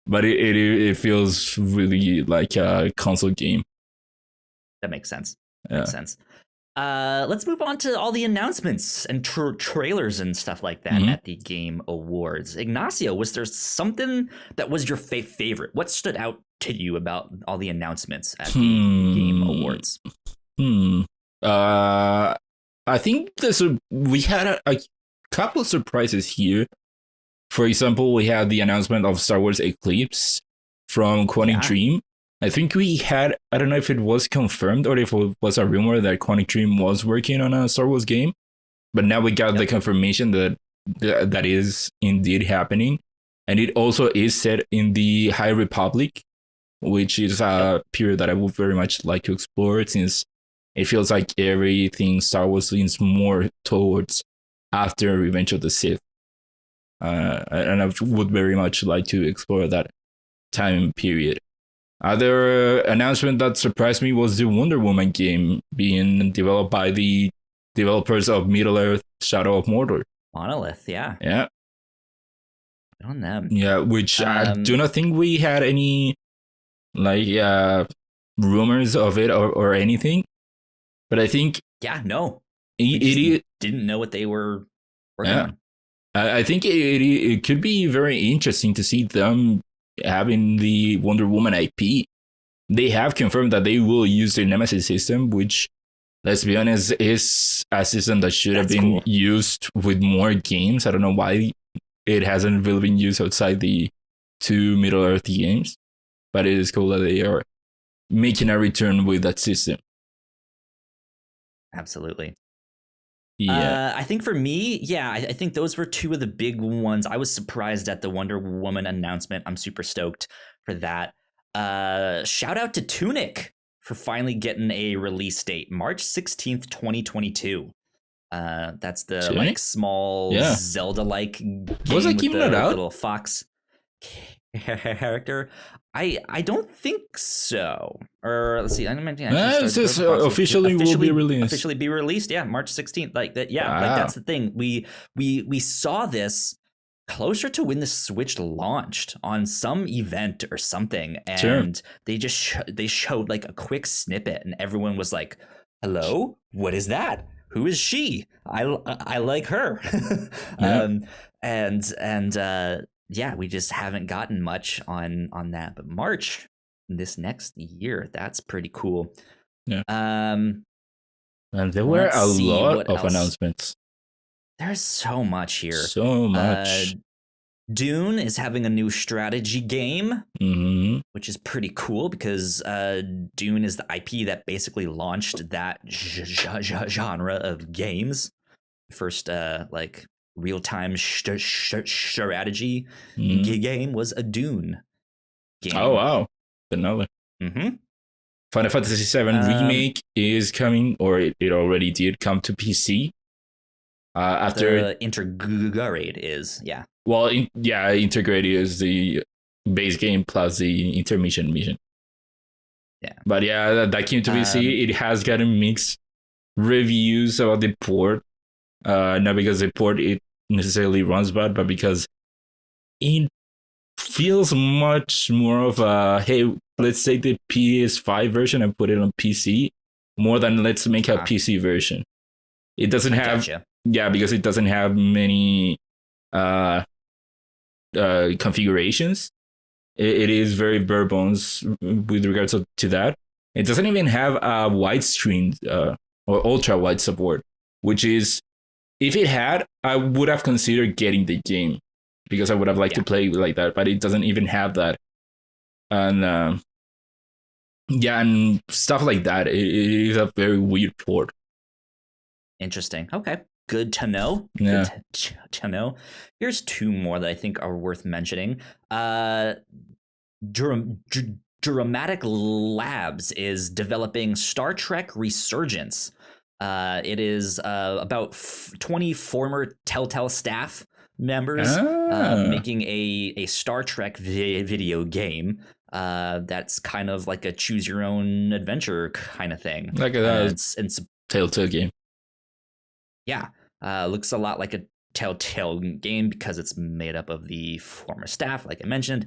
but it feels really like a console game. That makes sense. Let's move on to all the announcements and trailers and stuff like that at the Game Awards. Ignacio, was there something that was your favorite? What stood out to you about all the announcements at the Game Awards? I think we had a couple of surprises here. For example, we had the announcement of Star Wars Eclipse from Quantic Dream. I think we had, I don't know if it was confirmed or if it was a rumor that Quantic Dream was working on a Star Wars game, but now we got the confirmation that is indeed happening. And it also is set in the High Republic, which is a period that I would very much like to explore, since it feels like everything Star Wars leans more towards after Revenge of the Sith. And I would very much like to explore that time period. Other announcement that surprised me was the Wonder Woman game being developed by the developers of Middle-earth: Shadow of Mordor. Monolith, yeah. Yeah. Good on them. Yeah, which I do not think we had any rumors of it or anything. But I think... Yeah, no. It didn't know what they were working on. I think it could be very interesting to see them having the Wonder Woman IP. They have confirmed that they will use the Nemesis system, which, let's be honest, is a system that should have been used with more games. I don't know why it hasn't really been used outside the two Middle-earth games, but it is cool that they are making a return with that system. Absolutely. Yeah. I think for me, I think those were two of the big ones. I was surprised at the Wonder Woman announcement. I'm super stoked for that. Shout out to Tunic for finally getting a release date, March 16th, 2022. That's the Tunic? Small Zelda-like game was it with the out? little fox character. I don't think so. Or let's see. It says officially will be released. Officially be released. Yeah, March 16th. Like that. Yeah, like that's the thing. We saw this closer to when the Switch launched on some event or something, and they just they showed like a quick snippet, and everyone was like, "Hello, what is that? Who is she? I like her." yeah, we just haven't gotten much on that. But March this next year, that's pretty cool. Yeah. Um, And there were let's a see lot what of else. announcements. There's so much here. So Uh, much. Dune is having a new strategy game, Hmm. which is pretty cool because Dune is the IP that basically launched that genre of games. First, like real time strategy Hmm. game was a Dune Oh, game. wow. Another. Mm-hmm. Final Fantasy VII Um, Remake is coming, or it already did come to PC. After, the Intergrade is, yeah. well, yeah, integrated is the base game plus the intermission mission. Yeah. But yeah, that came to PC. It has gotten mixed reviews about the port. Not because the port it necessarily runs bad, but because it feels much more of a, hey, let's take the PS5 version and put it on PC, more than let's make a PC version. It doesn't I have, gotcha. yeah, because it doesn't have many configurations. It is very bare bones with regards to that. It doesn't even have a widescreen or ultra wide support, which is, if it had, I would have considered getting the game because I would have liked to play like that, but it doesn't even have that. And yeah, and stuff like that. It is a very weird port. Interesting. Okay. Good to know. Yeah. Good to know. Here's two more that I think are worth mentioning. Dramatic Labs is developing Star Trek Resurgence. It is about 20 former Telltale staff members making a Star Trek video game that's kind of like a choose your own adventure kind of thing. Like a it's Telltale game. Yeah, looks a lot like a Telltale game because it's made up of the former staff, like I mentioned.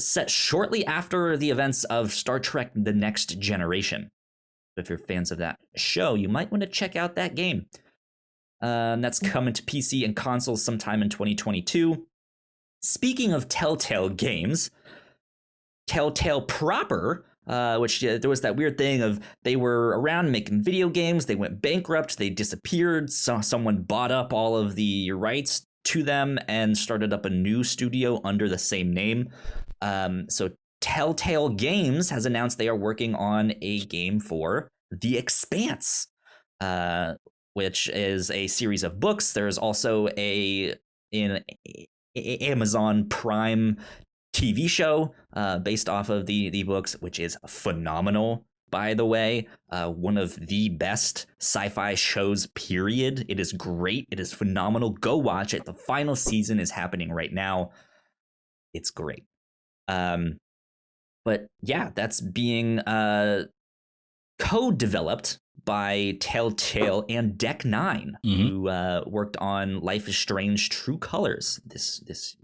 Set shortly after the events of Star Trek: The Next Generation. If you're fans of that show, you might want to check out that game. That's coming to PC and consoles sometime in 2022. Speaking of Telltale games, Telltale proper, which there was that weird thing of they were around making video games, they went bankrupt, they disappeared, someone bought up all of the rights to them and started up a new studio under the same name. So Telltale Games has announced they are working on a game for The Expanse, which is a series of books. There's also in Amazon Prime TV show based off of the books, which is phenomenal, by the way. One of the best sci-fi shows, period. It is great. It is phenomenal. Go watch it. The final season is happening right now. It's great. But yeah, that's being co-developed by Telltale and Deck 9, who worked on Life is Strange True Colors this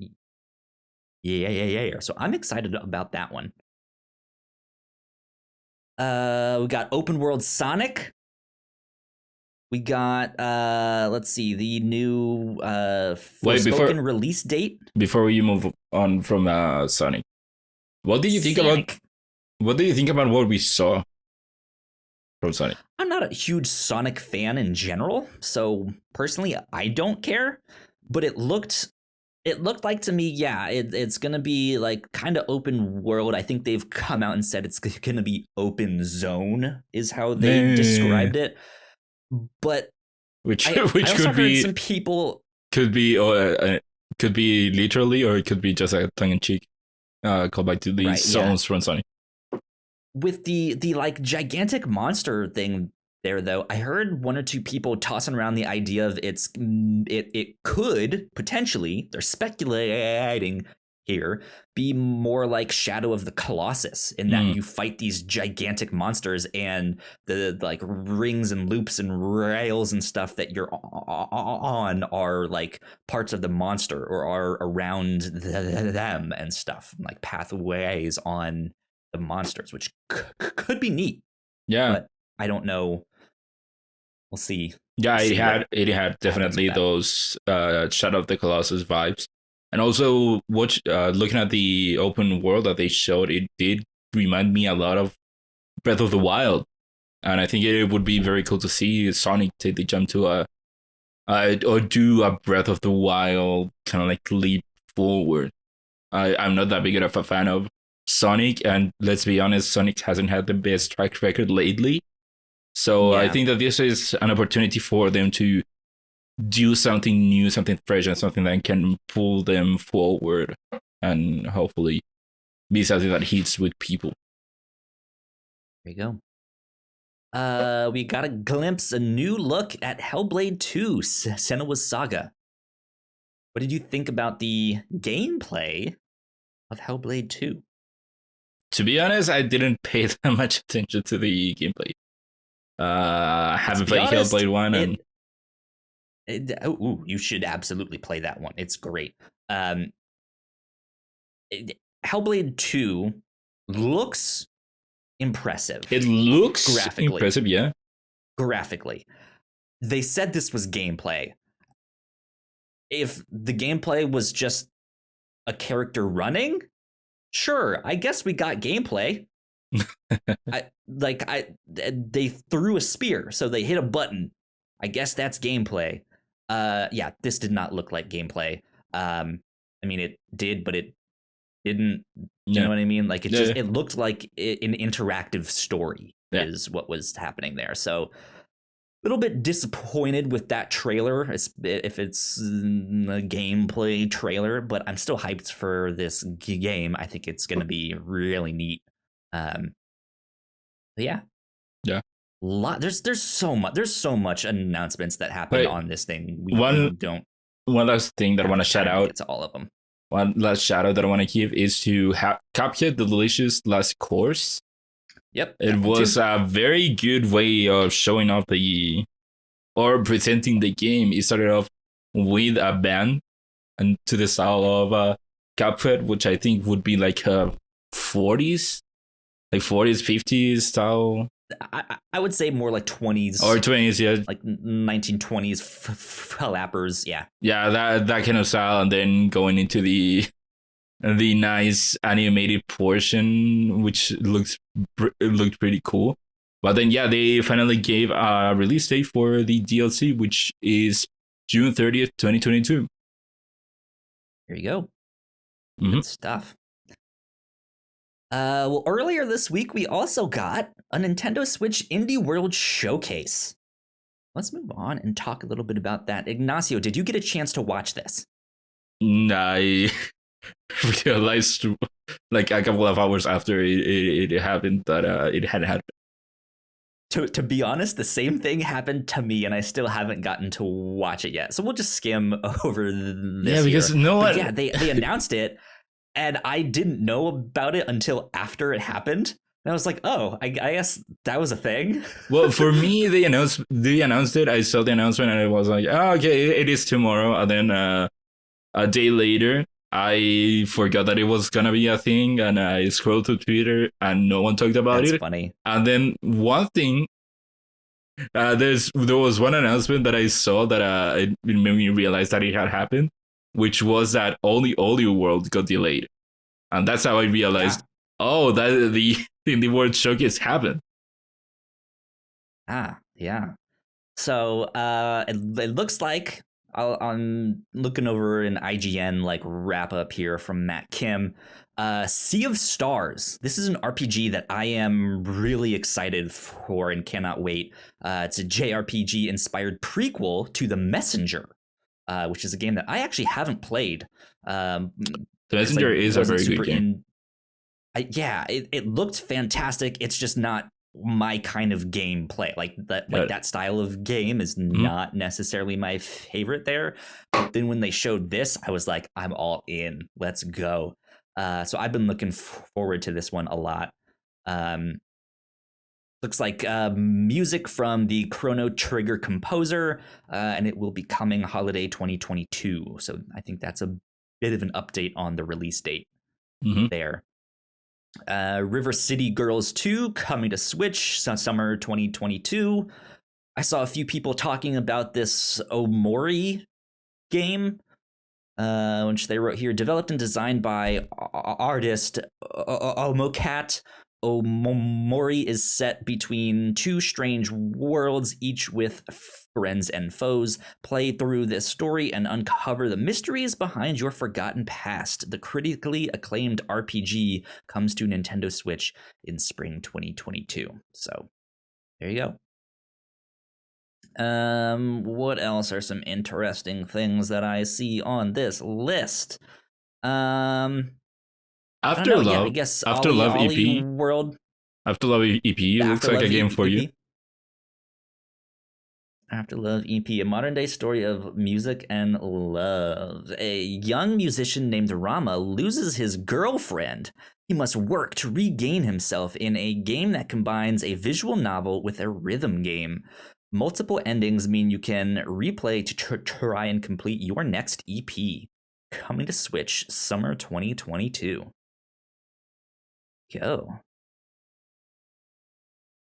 yeah. So I'm excited about that one. We got Open World Sonic. We got let's see, the new Forspoken release date. Before you move on from Sonic, what do you think about what we saw from Sonic? I'm not a huge Sonic fan in general, so personally I don't care, but it looked like to me, yeah, it's gonna be like kind of open world. I think they've come out and said it's gonna be open zone is how they described it. But which I also could be some people could be literally, or it could be just a tongue in cheek callback to the songs from Sonic. With the like gigantic monster thing there, though, I heard one or two people tossing around the idea of it could potentially, they're speculating here, be more like Shadow of the Colossus, in that you fight these gigantic monsters and the like rings and loops and rails and stuff that you're on are like parts of the monster or are around them and stuff, like pathways on the monsters, which could be neat. Yeah, but I don't know. We'll see. Yeah, it had definitely those Shadow of the Colossus vibes. And also, looking at the open world that they showed, it did remind me a lot of Breath of the Wild. And I think it would be very cool to see Sonic take the jump to or do a Breath of the Wild kind of like leap forward. I'm not that big of a fan of Sonic, and let's be honest, Sonic hasn't had the best track record lately. So I think that this is an opportunity for them to do something new, something fresh, and something that can pull them forward, and hopefully be something that hits with people. There you go. We got a glimpse, a new look at Hellblade 2, Senua's Saga. What did you think about the gameplay of Hellblade 2? To be honest, I didn't pay that much attention to the gameplay. I haven't played Hellblade 1. You should absolutely play that one. It's great. Hellblade 2 looks impressive. It looks graphically impressive, yeah. Graphically. They said this was gameplay. If the gameplay was just a character running, sure, I guess we got gameplay. They threw a spear, so they hit a button. I guess that's gameplay. This did not look like gameplay. I mean, it did, but it didn't. You know what I mean? Like it looked like an interactive story is what was happening there. So a little bit disappointed with that trailer, if it's a gameplay trailer, but I'm still hyped for this game. I think it's going to be really neat. Yeah. There's so much announcements that happen on this thing. One last thing that I want to shout out. It's all of them. One last shout out that I want to give is to Cuphead Delicious Last Course. Yep. It was a very good way of showing off presenting the game. It started off with a band and to the style of Cuphead, which I think would be like 40s, 50s style. I would say more like 20s. Or 20s, yeah. Like 1920s flappers, yeah. Yeah, that kind of style, and then going into the nice animated portion, which looked pretty cool. But then, they finally gave a release date for the DLC, which is June 30th, 2022. Here you go. Good stuff. Earlier this week, we also got a Nintendo Switch Indie World Showcase. Let's move on and talk a little bit about that. Ignacio, did you get a chance to watch this? I realized like a couple of hours after it happened that it had happened. To be honest, the same thing happened to me, and I still haven't gotten to watch it yet. So we'll just skim over this. Yeah, because they announced it, and I didn't know about it until after it happened. And I was like, oh, I guess that was a thing. Well, for me, they announced it. I saw the announcement, and I was like, oh, okay, it is tomorrow. And then a day later, I forgot that it was gonna be a thing, and I scrolled to Twitter, and no one talked about it. That's funny. And then one thing, there was one announcement that I saw that it made me realize that it had happened, which was that only World got delayed, and that's how I realized, that the Indie World Showcase happened. Yeah. So it looks like I'm looking over an IGN like wrap up here from Matt Kim. Sea of Stars. This is an RPG that I am really excited for and cannot wait. It's a JRPG inspired prequel to The Messenger, which is a game that I actually haven't played. The Messenger is a very good game. It looked fantastic. It's just not my kind of gameplay. Like that style of game is not necessarily my favorite there. But then when they showed this, I was like, I'm all in. Let's go. So I've been looking forward to this one a lot. Looks like music from the Chrono Trigger composer, and it will be coming holiday 2022. So I think that's a bit of an update on the release date there. River City Girls 2 coming to Switch summer 2022. I saw a few people talking about this Omori game. which they wrote here, developed and designed by artist Omocat Omori, is set between two strange worlds, each with friends and foes. Play through this story and uncover the mysteries behind your forgotten past. The critically acclaimed RPG comes to Nintendo Switch in spring 2022. So there you go. What else are some interesting things that I see on this list? Afterlove, yeah, I guess Afterlove Ollie EP. World. Afterlove EP looks like a game for you. Afterlove EP, a modern day story of music and love. A young musician named Rama loses his girlfriend. He must work to regain himself in a game that combines a visual novel with a rhythm game. Multiple endings mean you can replay to try and complete your next EP. Coming to Switch summer 2022. Go.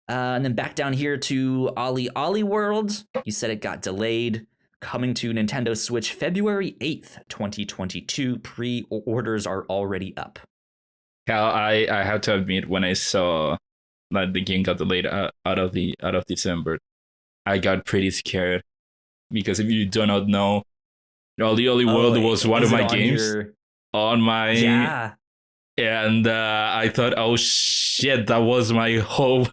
And then back down here to Ollie World. You said it got delayed. Coming to Nintendo Switch February 8th, 2022. Pre-orders are already up. Cal, I have to admit, when I saw that the game got delayed out of December, I got pretty scared. Because if you do not know, Ollie World was one of my games on my... Yeah. And I thought, oh shit, that was my hope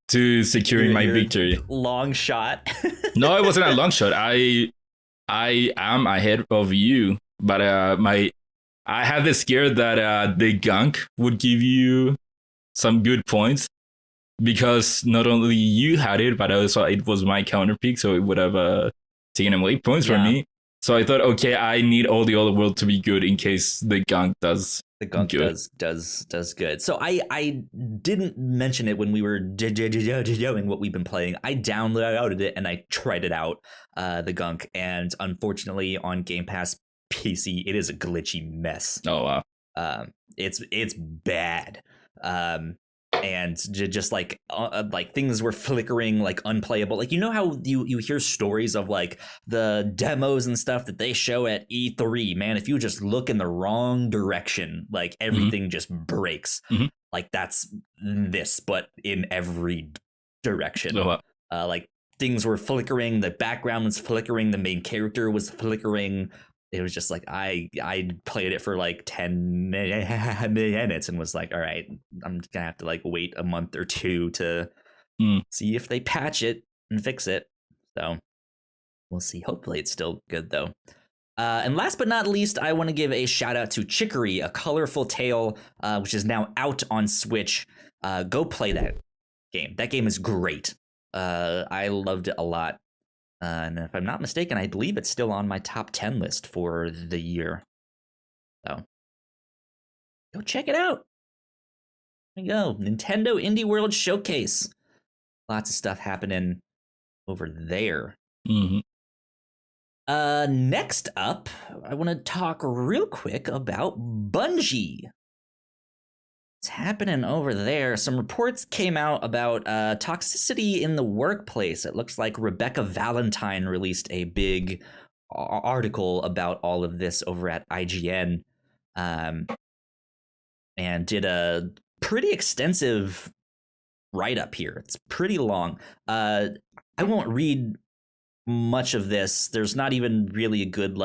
to securing my victory. Long shot. No, it wasn't a long shot. I am ahead of you, but I had the scare that the gunk would give you some good points, because not only you had it, but also it was my counter pick, so it would have taken away points from me. So I thought, okay, I need all the other world to be good in case the gunk does. The gunk does good. So I didn't mention it when we were doing what we've been playing. I downloaded it and I tried it out, the gunk, and unfortunately on Game Pass PC it is a glitchy mess. Oh wow. It's bad. And just like things were flickering, like unplayable. Like, you know how you hear stories of like the demos and stuff that they show at E3, man, if you just look in the wrong direction, like everything just breaks. Like that's this, but in every direction. Oh, wow. Like things were flickering, the background was flickering, the main character was flickering. It was just like I played it for like 10 minutes and was like, all right, I'm gonna have to like wait a month or two to see if they patch it and fix it. So we'll see. Hopefully it's still good though. And last but not least, I want to give a shout out to Chicory, A Colorful Tale, which is now out on Switch. Go play that game. That game is great. I loved it a lot. And if I'm not mistaken, I believe it's still on my top 10 list for the year. So go check it out. There you go. Nintendo Indie World Showcase. Lots of stuff happening over there. Next up, I want to talk real quick about Bungie. What's happening over there? Some reports came out about toxicity in the workplace. It looks like Rebecca Valentine released a big article about all of this over at IGN, and did a pretty extensive write-up here. It's pretty long. I won't read much of this. There's not even really a good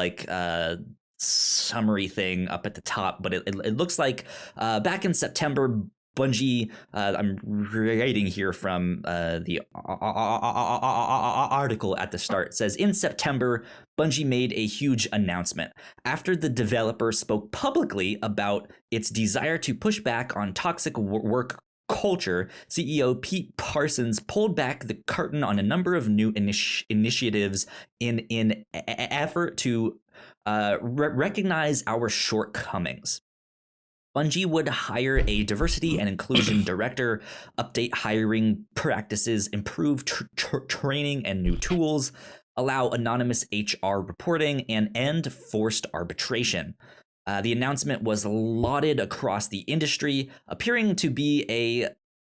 summary thing up at the top, but it looks like back in September, Bungie, I'm reading here from the article at the start. It says, in September, Bungie made a huge announcement. After the developer spoke publicly about its desire to push back on toxic work culture, CEO Pete Parsons pulled back the curtain on a number of new initiatives in an effort to recognize our shortcomings. Bungie would hire a diversity and inclusion director, update hiring practices, improve training and new tools, allow anonymous HR reporting, and end forced arbitration. The announcement was lauded across the industry, appearing to be a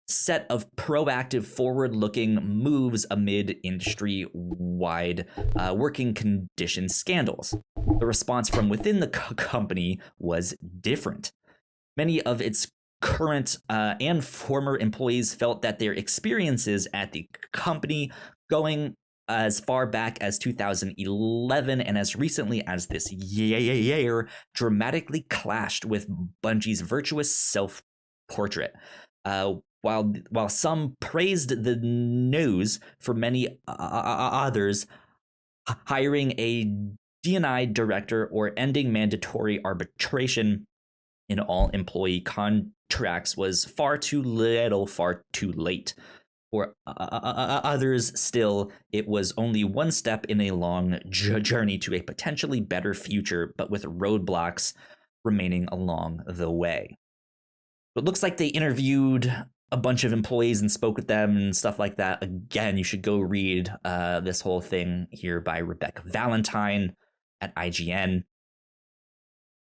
set of proactive, forward-looking moves amid industry-wide working condition scandals. The response from within the company was different. Many of its current and former employees felt that their experiences at the company, going as far back as 2011 and as recently as this year, dramatically clashed with Bungie's virtuous self-portrait. While some praised the news, for many others, hiring a D&I director or ending mandatory arbitration in all employee contracts was far too little, far too late. For others still, it was only one step in a long journey to a potentially better future, but with roadblocks remaining along the way. It looks like they interviewed a bunch of employees and spoke with them and stuff like that. Again, you should go read this whole thing here by Rebecca Valentine at IGN.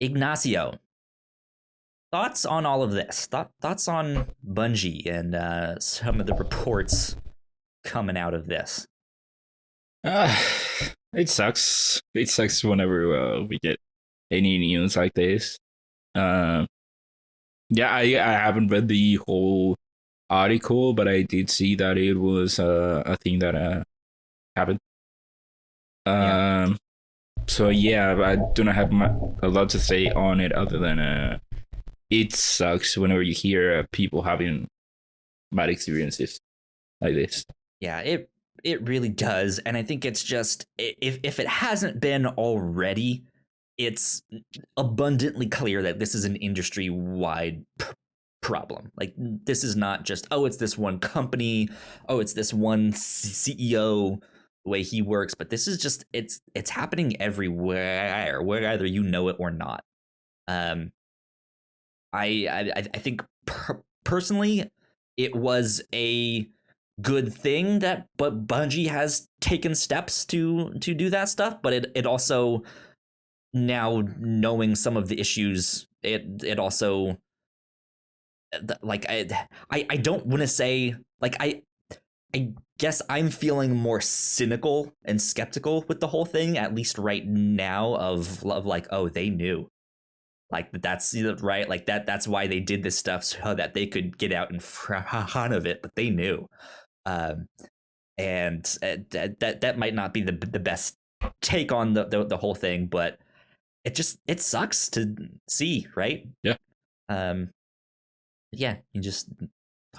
Ignacio, thoughts on all of this? Thoughts on Bungie and some of the reports coming out of this? It sucks. It sucks whenever we get any news like this. Yeah, I haven't read the whole article, but I did see that it was a thing that happened. So yeah, I do not have a lot to say on it other than it sucks whenever you hear people having bad experiences like this. Yeah, it really does, and I think it's just if it hasn't been already, it's abundantly clear that this is an industry-wide problem. Like, this is not just, oh, it's this one company, oh, it's this one CEO, the way he works, but this is just, it's happening everywhere, whether you know it or not. I think personally, it was a good thing that Bungie has taken steps to do that stuff, but it also, now knowing some of the issues, it also, like, I don't want to say, like, I guess I'm feeling more cynical and skeptical with the whole thing, at least right now, of like, oh, they knew, like, that's right, like that's why they did this stuff, so that they could get out in front of it, but they knew. And that might not be the best take on the whole thing, but it sucks to see, right? Yeah. Yeah, you just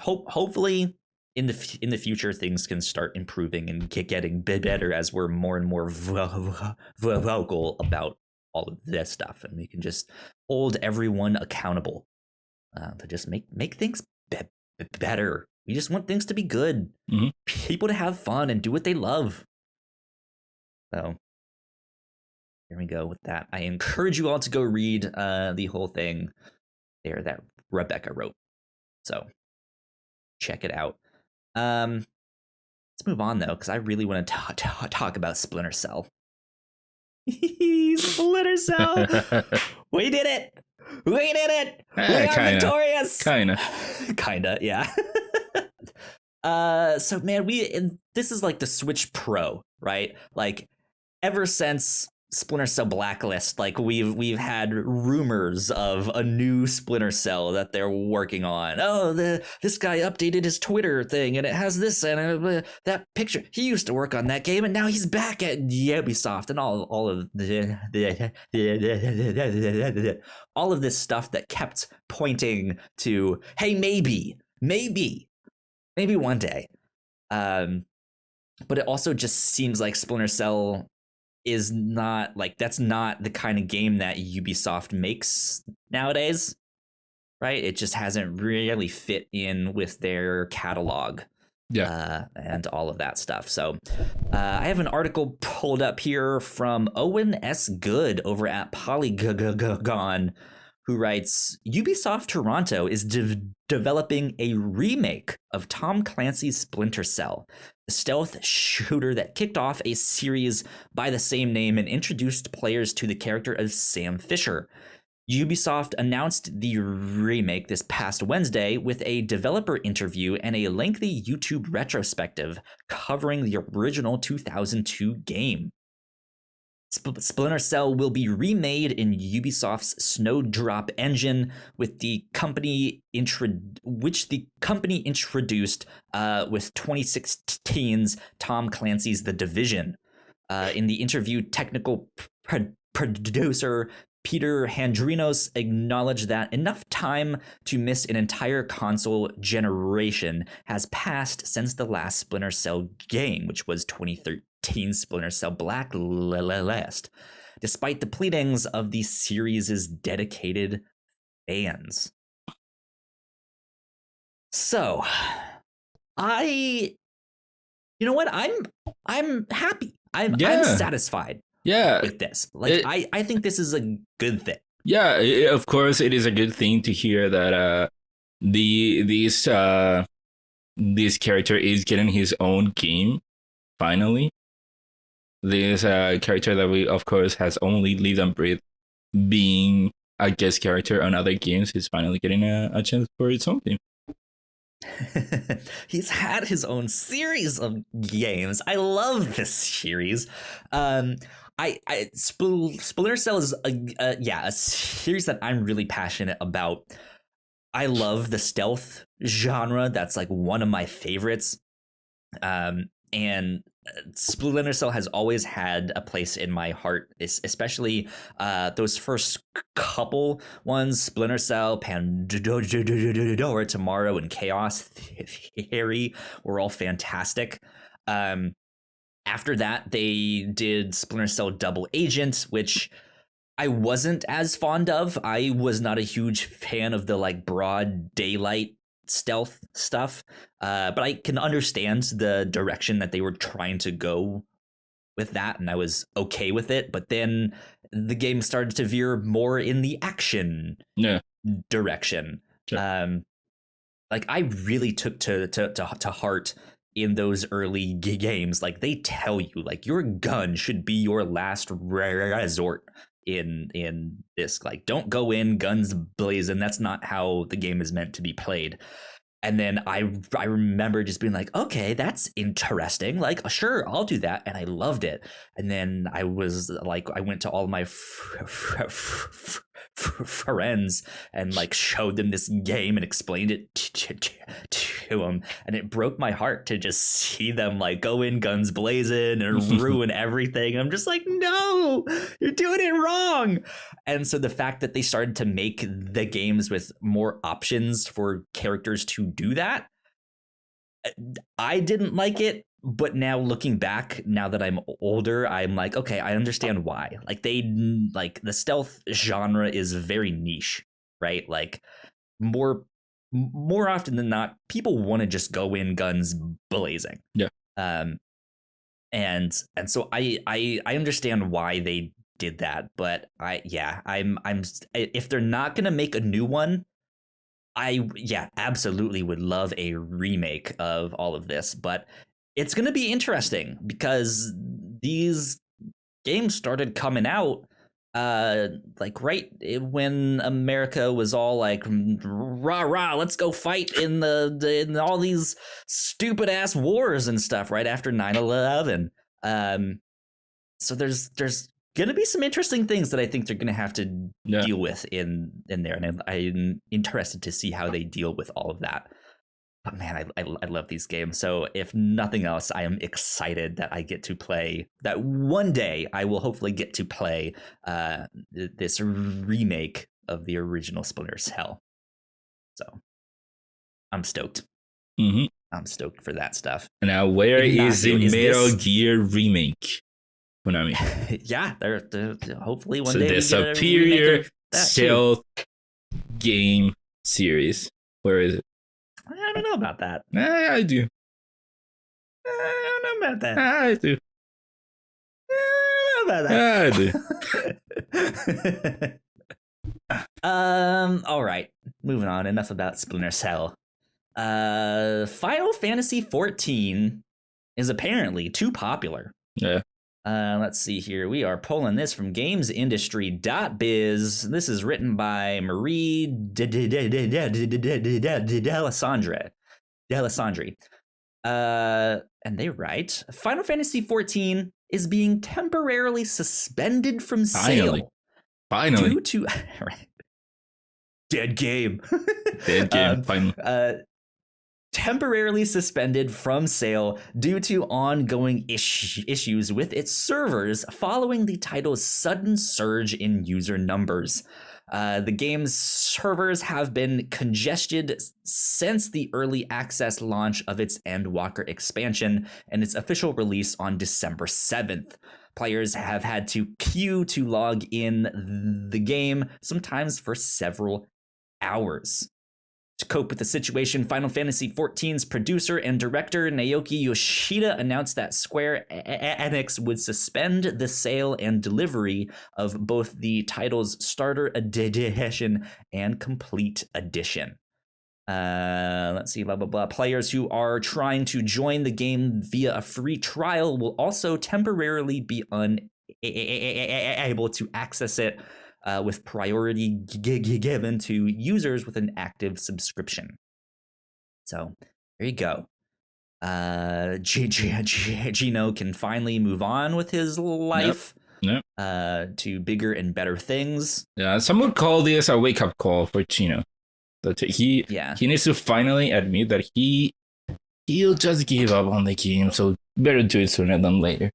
hopefully in the future things can start improving and getting better as we're more and more vocal about all of this stuff, and we can just hold everyone accountable to just make things better. We just want things to be good, people to have fun and do what they love. So here we go with that. I encourage you all to go read the whole thing there that Rebecca wrote. So check it out. Let's move on though, because I really want to talk about Splinter Cell. Splinter Cell. We did it. We did it. We are victorious. Kinda, yeah. So man, this is like the Switch Pro, right? Like, ever since Splinter Cell Blacklist, like, we've had rumors of a new Splinter Cell that they're working on. Oh, this guy updated his Twitter thing and it has this and that picture. He used to work on that game and now he's back at Ubisoft, and all of this stuff that kept pointing to, hey, maybe one day. But it also just seems like Splinter Cell is not, like, that's not the kind of game that Ubisoft makes nowadays, right? It just hasn't really fit in with their catalog, and all of that stuff. So I have an article pulled up here from Owen S. Good over at Polygon, who writes, Ubisoft Toronto is developing a remake of Tom Clancy's Splinter Cell, the stealth shooter that kicked off a series by the same name and introduced players to the character of Sam Fisher. Ubisoft announced the remake this past Wednesday with a developer interview and a lengthy YouTube retrospective covering the original 2002 game. Splinter Cell will be remade in Ubisoft's Snowdrop engine, with the company which the company introduced with 2016's Tom Clancy's The Division. In the interview, technical producer Peter Handrinos acknowledged that enough time to miss an entire console generation has passed since the last Splinter Cell game, which was 2013 Splinter Cell Blacklist, despite the pleadings of the series' dedicated fans. So, you know what? I'm happy. I'm satisfied. Yeah, with this, like I think this is a good thing. Yeah, of course, it is a good thing to hear that this character is getting his own game finally. This character that we, of course, has only lived and breathed being a guest character on other games is finally getting a chance for its own game. He's had his own series of games. I love this series. Splinter Cell is a series that I'm really passionate about. I love the stealth genre. That's like one of my favorites. And Splinter Cell has always had a place in my heart, especially those first couple ones: Splinter Cell, Pandora Tomorrow, and Chaos Theory were all fantastic. After that, they did Splinter Cell Double Agent, which I wasn't as fond of. I was not a huge fan of the like broad daylight stealth stuff, but I can understand the direction that they were trying to go with that, and I was okay with it. But then the game started to veer more in the action direction. Sure. Like I really took to heart in those early games, like they tell you like your gun should be your last resort in this. Like don't go in guns blazing. That's not how the game is meant to be played. And then I remember just being like, okay, that's interesting. Like, sure, I'll do that. And I loved it. And then I was like, I went to all my friends and like showed them this game and explained it to them. And it broke my heart to just see them like go in guns blazing and ruin everything. I'm just like, no, you're doing it wrong. And so the fact that they started to make the games with more options for characters to do that, I didn't like it. But now looking back, now that I'm older, I'm like, okay, I understand why. Like like the stealth genre is very niche, right? Like more often than not, people want to just go in guns blazing. Yeah. And so I understand why they did that, but I'm if they're not gonna make a new one, I absolutely would love a remake of all of this. But it's going to be interesting because these games started coming out like right when America was all like rah, let's go fight in all these stupid ass wars and stuff right after 9/11. So there's gonna be some interesting things that I think they're gonna have to deal with in there, and I'm interested to see how they deal with all of that. But man, I love these games. So if nothing else, I am excited that I get to play, that one day I will hopefully get to play this remake of the original Splinter Cell. So I'm stoked. Mm-hmm. I'm stoked for that stuff. Now, where is the Metal Gear remake? Konami. Yeah, they're hopefully one day the we superior get a stealth game series. Where is it? I don't know about that. I do. I don't know about that. I do. I don't know about that. All right. Moving on. Enough about Splinter Cell. Final Fantasy 14 is apparently too popular. Yeah. Let's see here. We are pulling this from gamesindustry.biz. This is written by Marie Delisandre. And they write, Final Fantasy XIV is being temporarily suspended from sale. Finally. Due to... Dead game. Dead game, finally. Temporarily suspended from sale due to ongoing issues with its servers following the title's sudden surge in user numbers. The game's servers have been congested since the early access launch of its Endwalker expansion and its official release on December 7th. Players have had to queue to log in the game, sometimes for several hours. To cope with the situation, Final Fantasy XIV's producer and director Naoki Yoshida announced that Square Enix would suspend the sale and delivery of both the title's starter edition and complete edition. Let's see, blah, blah, blah. Players who are trying to join the game via a free trial will also temporarily be unable to access it, with priority given to users with an active subscription. So there you go. Gino can finally move on with his life. Yep. To bigger and better things. Yeah, some would call this a wake-up call for Gino. That he needs to finally admit that he'll just give up on the game, so better do it sooner than later.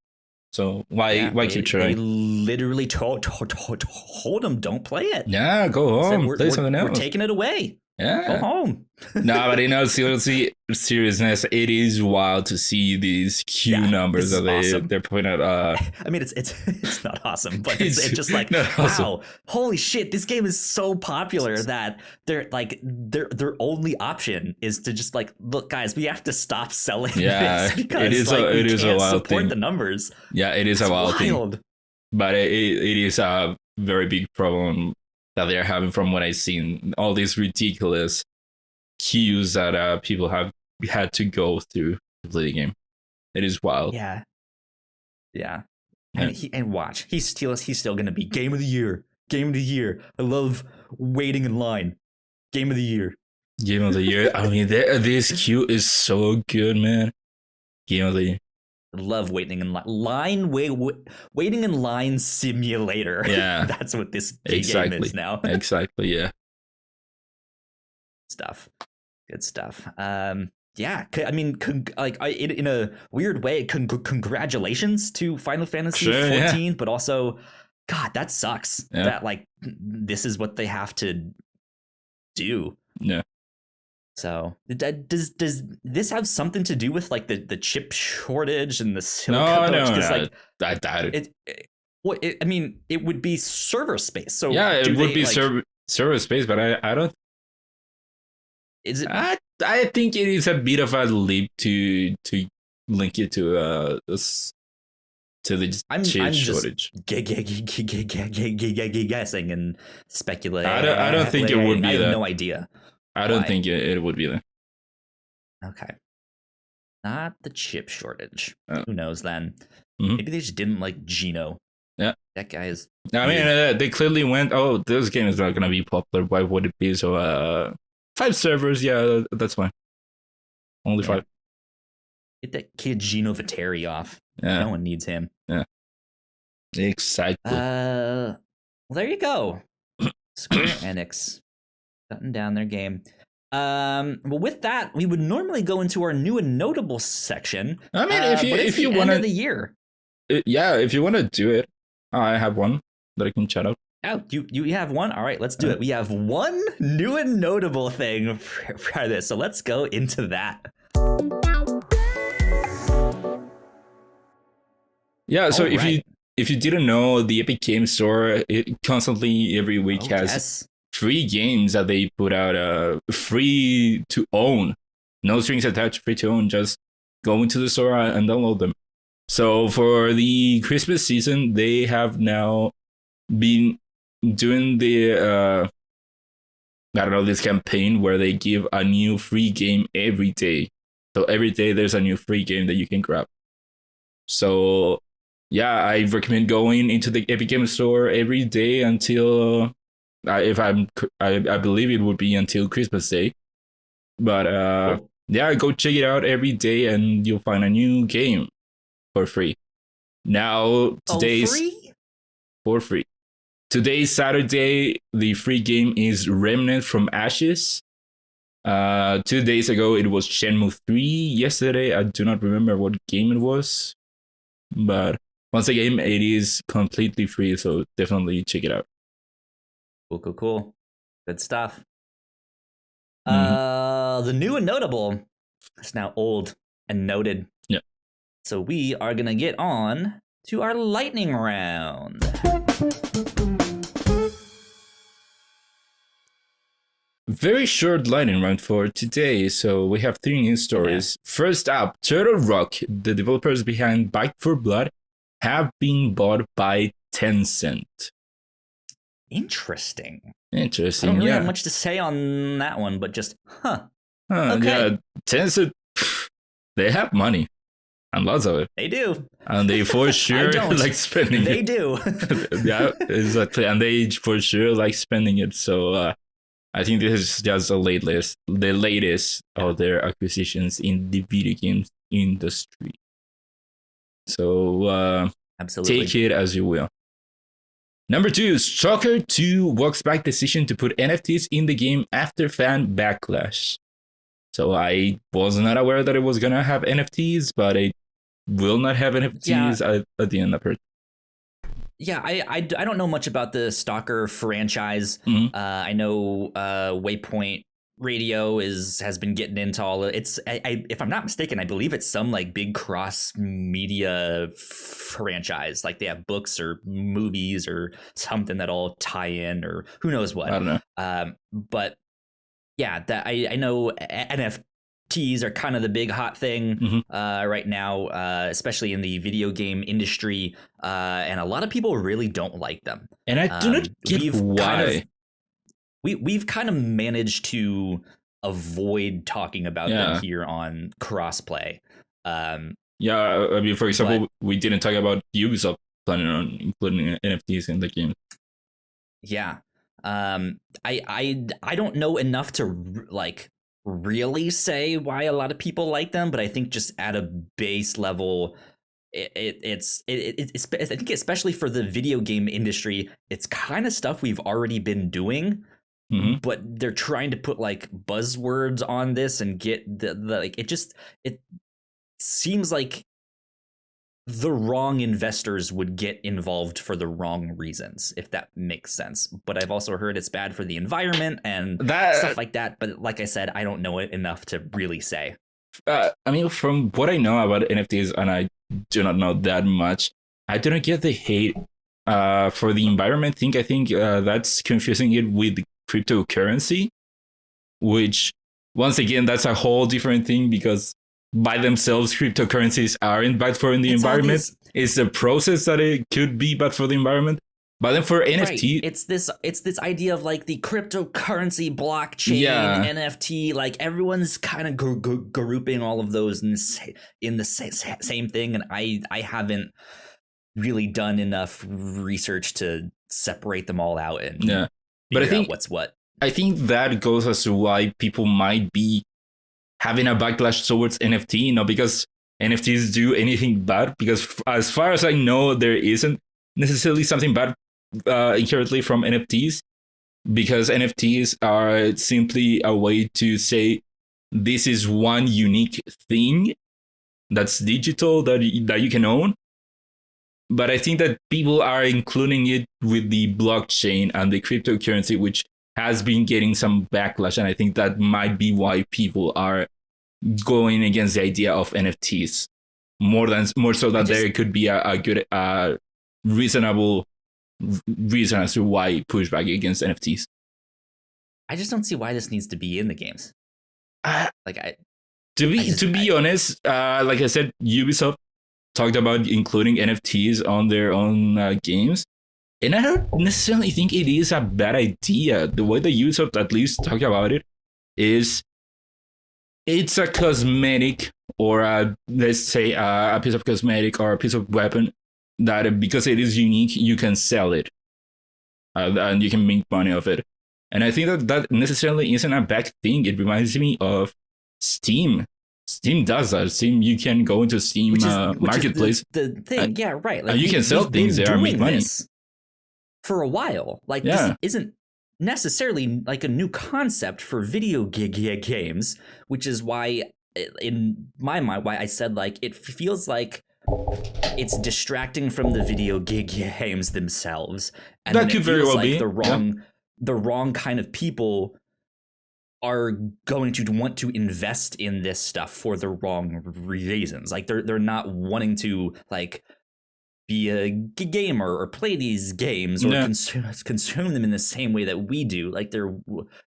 So why keep trying? They literally told him, don't play it. Yeah, go home. Play something else. We're taking it away. Yeah. Go home. No, but in all seriousness, it is wild to see these queue numbers that they're putting out. I mean, it's not awesome, but it's just like, wow, holy shit, this game is so popular that their only option is to just like, look, guys, we have to stop selling this because it is a wild thing. The numbers. Yeah, it is a wild thing. But it is a very big problem that they're having from what I've seen. All these ridiculous queues that people have had to go through to play the game. It is wild. Yeah. And watch, he's still gonna be game of the year. I love waiting in line. Game of the year. I mean, this queue is so good, man. Game of the year. Love waiting in waiting in line simulator. Yeah, that's what this game is now. Exactly. Yeah. Good stuff. Yeah. I mean, in a weird way, congratulations to Final Fantasy XIV, but also, God, that sucks. Yeah. That like this is what they have to do. Yeah. So does this have something to do with like the chip shortage and the silicon? No. Like, I doubt it. I mean, it would be server space. So yeah, it would be server space, but I don't. Is it? I think it is a bit of a leap to link it to the chip shortage. Guessing and speculating. I don't think it would be. I have no idea. I don't think it would be there. Okay. Not the chip shortage. Oh. Who knows then? Mm-hmm. Maybe they just didn't like Gino. Yeah. That guy is... I mean, they clearly went, oh, this game is not going to be popular. Why would it be? So 5 servers. Yeah, that's fine. Only 5. Get that kid Gino Viteri off. Yeah. No one needs him. Yeah. Exactly. Well, there you go. Square Enix. Shutting down their game. Well, with that, we would normally go into our new and notable section. I mean, if you want to, the year. If you want to do it, I have one that I can chat out. Oh, you have one? All right, let's do it. We have one new and notable thing for this, so let's go into that. Yeah. So if you didn't know, the Epic Games Store, it constantly every week has free games that they put out, free to own, no strings attached, free to own. Just go into the store and download them. So for the Christmas season, they have now been doing the this campaign where they give a new free game every day. So every day there's a new free game that you can grab. So yeah, I recommend going into the Epic Game Store every day until if I believe it would be until Christmas Day. But Cool. yeah, go check it out every day, and you'll find a new game for free. Now Oh, today's free? for free. Today's Saturday. The free game is Remnant from Ashes. 2 days ago it was Shenmue 3. Yesterday I do not remember what game it was, but once again it is completely free, so definitely check it out. Cool. Good stuff. Mhm. The new and notable is now old and noted. Yeah. So we are gonna get on to our lightning round. Very short lightning round for today, so we have 3 news stories. First up, Turtle Rock, the developers behind Bite for Blood, have been bought by Tencent. Interesting. Interesting, I don't really yeah. have much to say on that one, but just okay. Yeah, Tencent, they have money, and lots of it. They do. And they for sure don't. like spending They it. do. Yeah, exactly. And they for sure like spending it. So I think this is just the latest of their acquisitions in the video games industry. So Absolutely. take it as you will. Number 2, Stalker 2 walks back decision to put NFTs in the game after fan backlash. So I was not aware that it was gonna have NFTs, but it will not have NFTs at the end of it. Yeah, I don't know much about the Stalker franchise. Mhm. I know Waypoint Radio has been getting into all of it's. If I'm not mistaken, I believe it's some like big cross media franchise. Like they have books or movies or something that all tie in, or who knows what. I don't know. But yeah, that I know NFTs are kind of the big hot thing right now, especially in the video game industry, and a lot of people really don't like them. And I do not get why. We've kind of managed to avoid talking about them here on Crossplay. Yeah, I mean, for example, we didn't talk about Ubisoft planning on including NFTs in the game. Yeah. I don't know enough to like really say why a lot of people like them, but I think just at a base level, it's I think especially for the video game industry, it's kind of stuff we've already been doing. But they're trying to put like buzzwords on this and get the like it seems like the wrong investors would get involved for the wrong reasons, if that makes sense. But I've also heard it's bad for the environment and stuff like that. But like I said, I don't know it enough to really say. I mean, from what I know about NFTs, and I do not know that much, I do not get the hate for the environment thing. I think that's confusing it with cryptocurrency, which once again, that's a whole different thing because by themselves, cryptocurrencies aren't bad for the environment. It's the process that it could be bad for the environment. But then for NFT, it's this idea of like the cryptocurrency blockchain NFT. Like everyone's kind of grouping all of those in the same thing, and I haven't really done enough research to separate them all out and but I think what's what. I think that goes as to why people might be having a backlash towards NFT, not because NFTs do anything bad, because as far as I know, there isn't necessarily something bad inherently from NFTs, because NFTs are simply a way to say this is one unique thing that's digital that you can own. But I think that people are including it with the blockchain and the cryptocurrency, which has been getting some backlash. And I think that might be why people are going against the idea of NFTs more so that there could be a good, reasonable reason as to why push back against NFTs. I just don't see why this needs to be in the games. To be honest, like I said, Ubisoft talked about including NFTs on their own games, and I don't necessarily think it is a bad idea. The way that Ubisoft at least talk about it is it's a cosmetic, or let's say a piece of cosmetic or a piece of weapon that because it is unique, you can sell it and you can make money of it. And I think that necessarily isn't a bad thing. It reminds me of Steam. Steam does that. Steam, you can go into Steam Marketplace. The thing, yeah, right. Like, and you can sell things there and make money. For a while. Like, this isn't necessarily like a new concept for video games, which is why, in my mind, why I said, like, it feels like it's distracting from the video games themselves. And that could very well be the wrong kind of people are going to want to invest in this stuff for the wrong reasons. Like, they're not wanting to, like, be a gamer or play these games or consume them in the same way that we do. Like, they're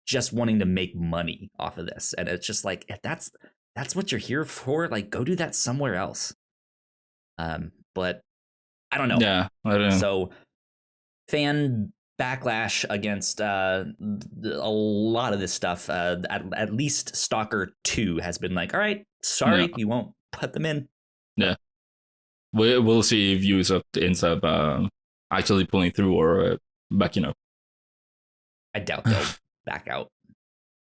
just wanting to make money off of this. And it's just like, if that's what you're here for, like, go do that somewhere else. But I don't know. Yeah, I don't know. So fan backlash against a lot of this stuff. At least Stalker 2 has been like, all right, sorry, we won't put them in. Yeah. We'll see if Ubisoft ends up actually pulling through or backing up. I doubt they'll back out.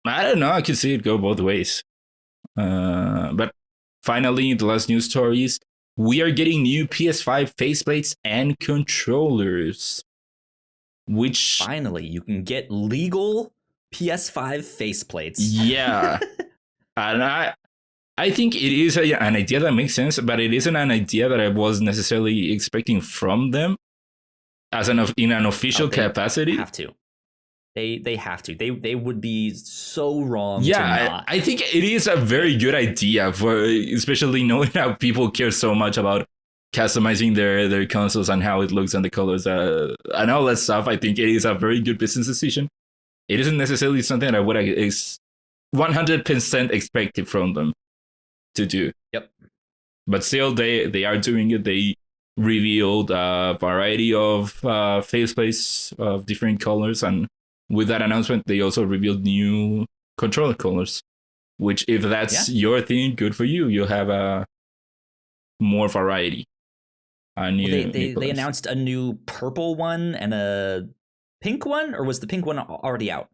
I don't know. I could see it go both ways. But finally, the last news stories. We are getting new PS5 faceplates and controllers. Which finally, you can get legal PS5 faceplates. Yeah. And I think it is an idea that makes sense, but it isn't an idea that I was necessarily expecting from them as in an official capacity. They have to. They have to. They would be so wrong. Yeah, I think it is a very good idea, for especially knowing how people care so much about customizing their consoles and how it looks and the colors and all that stuff. I think it is a very good business decision. It isn't necessarily something that I would 100% expect it from them to do. Yep. But still, they are doing it. They revealed a variety of faceplates of different colors, and with that announcement, they also revealed new controller colors. Which, if that's your thing, good for you. You'll have a more variety. They announced a new purple one and a pink one, or was the pink one already out?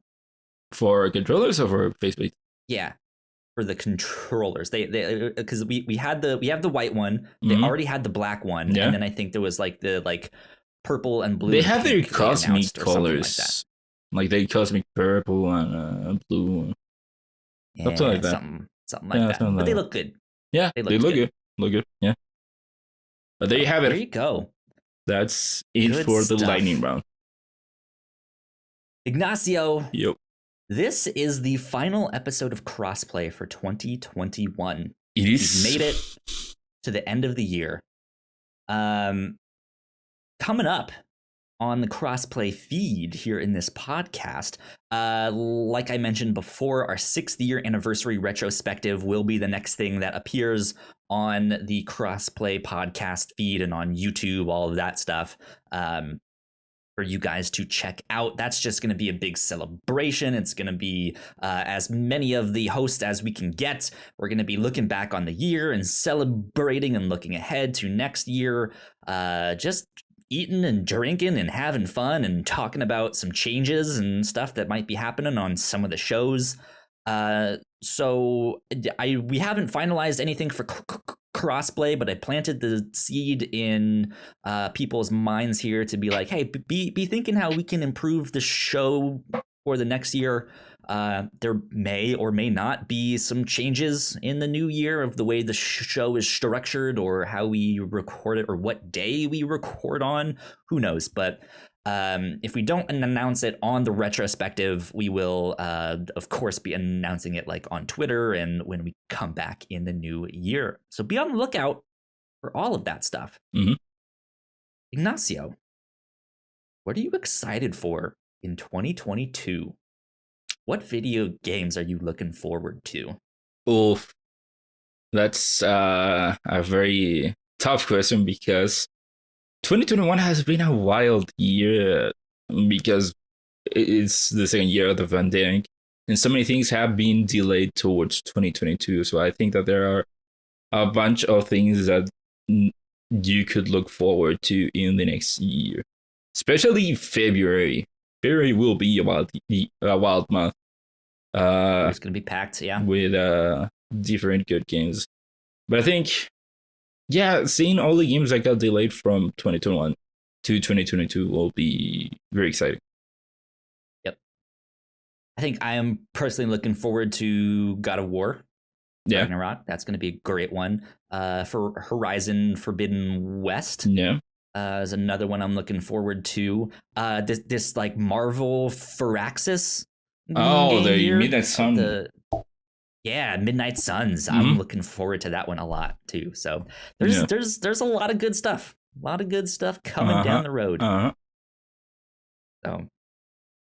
For controllers or for faceplates? Yeah, for the controllers. They because we have the white one. They already had the black one, and then I think there was like the purple and blue. They have their cosmic colors, like they cosmic purple and blue, something like that. Something like that. But they look good. Yeah, they look good. Look good. Yeah. But there you have it. There you go. That's it for the lightning round. Ignacio. Yep. This is the final episode of Crossplay for 2021. It is. We've made it to the end of the year. Coming up on the Crossplay feed here in this podcast, like I mentioned before, our 6th year anniversary retrospective will be the next thing that appears on the Crossplay podcast feed and on YouTube, all of that stuff. For you guys to check out. That's just going to be a big celebration. It's going to be as many of the hosts as we can get. We're going to be looking back on the year and celebrating and looking ahead to next year. Just eating and drinking and having fun and talking about some changes and stuff that might be happening on some of the shows. So we haven't finalized anything for Crossplay, but I planted the seed in people's minds here to be like, hey, be thinking how we can improve the show for the next year. There may or may not be some changes in the new year of the way the show is structured or how we record it or what day we record on. Who knows? But if we don't announce it on the retrospective, we will, of course, be announcing it like on Twitter and when we come back in the new year. So be on the lookout for all of that stuff. Mm-hmm. Ignacio, what are you excited for in 2022? What video games are you looking forward to? Oof. That's a very tough question because 2021 has been a wild year because it's the second year of the pandemic and so many things have been delayed towards 2022. So I think that there are a bunch of things that you could look forward to in the next year, especially February. February will be a wild month. It's gonna be packed, yeah. With different good games. But I think, yeah, seeing all the games that got delayed from 2021 to 2022 will be very exciting. Yep. I think I am personally looking forward to God of War. Yeah. Ragnarok. That's going to be a great one. For Horizon Forbidden West. Yeah. Is another one I'm looking forward to. This like Marvel Firaxis. Oh, the Midnight Sun. Yeah, Midnight Suns. I'm looking forward to that one a lot too. So there's a lot of good stuff. A lot of good stuff coming down the road. So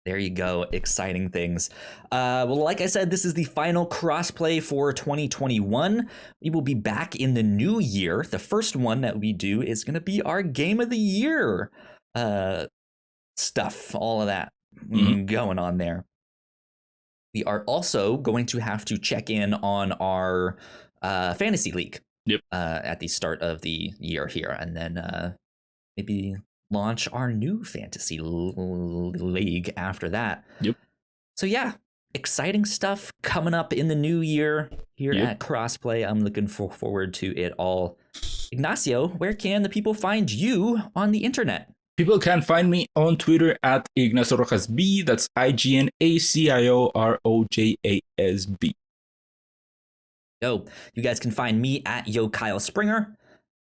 there you go. Exciting things. Well, like I said, this is the final crossplay for 2021. We will be back in the new year. The first one that we do is going to be our Game of the Year stuff. All of that going on there. We are also going to have to check in on our fantasy league at the start of the year here, and then maybe launch our new fantasy league after that. So yeah, exciting stuff coming up in the new year here at Crossplay. I'm looking forward to it all. Ignacio, where can the people find you on the internet? People can find me on Twitter at Ignacio Rojas B. That's IGNACIOROJASB. Yo, you guys can find me at Yo Kyle Springer.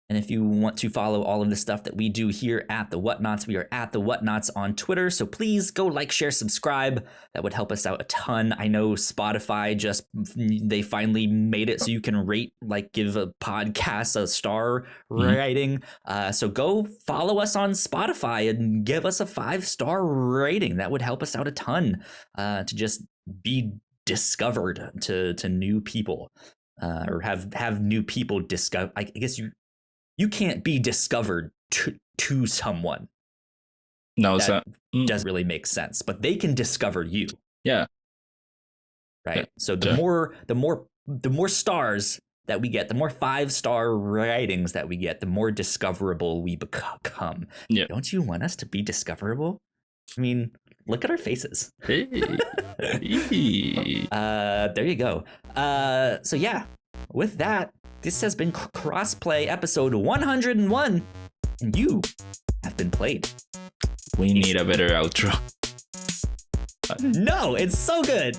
And if you want to follow all of the stuff that we do here at the Whatnauts, we are at the Whatnauts on Twitter. So please go like, share, subscribe. That would help us out a ton. I know Spotify they finally made it so you can rate, like give a podcast a star rating. So go follow us on Spotify and give us a 5-star rating. That would help us out a ton to just be discovered to new people or have new people discover. I guess you can't be discovered to someone. No, that doesn't really make sense, but they can discover you. Yeah. Right. Yeah. So the more stars that we get, the more 5-star ratings that we get, the more discoverable we become. Yeah. Don't you want us to be discoverable? I mean, look at our faces. Hey. There you go. So yeah, with that, this has been Crossplay episode 101, and you have been played. We need a better outro. No, it's so good.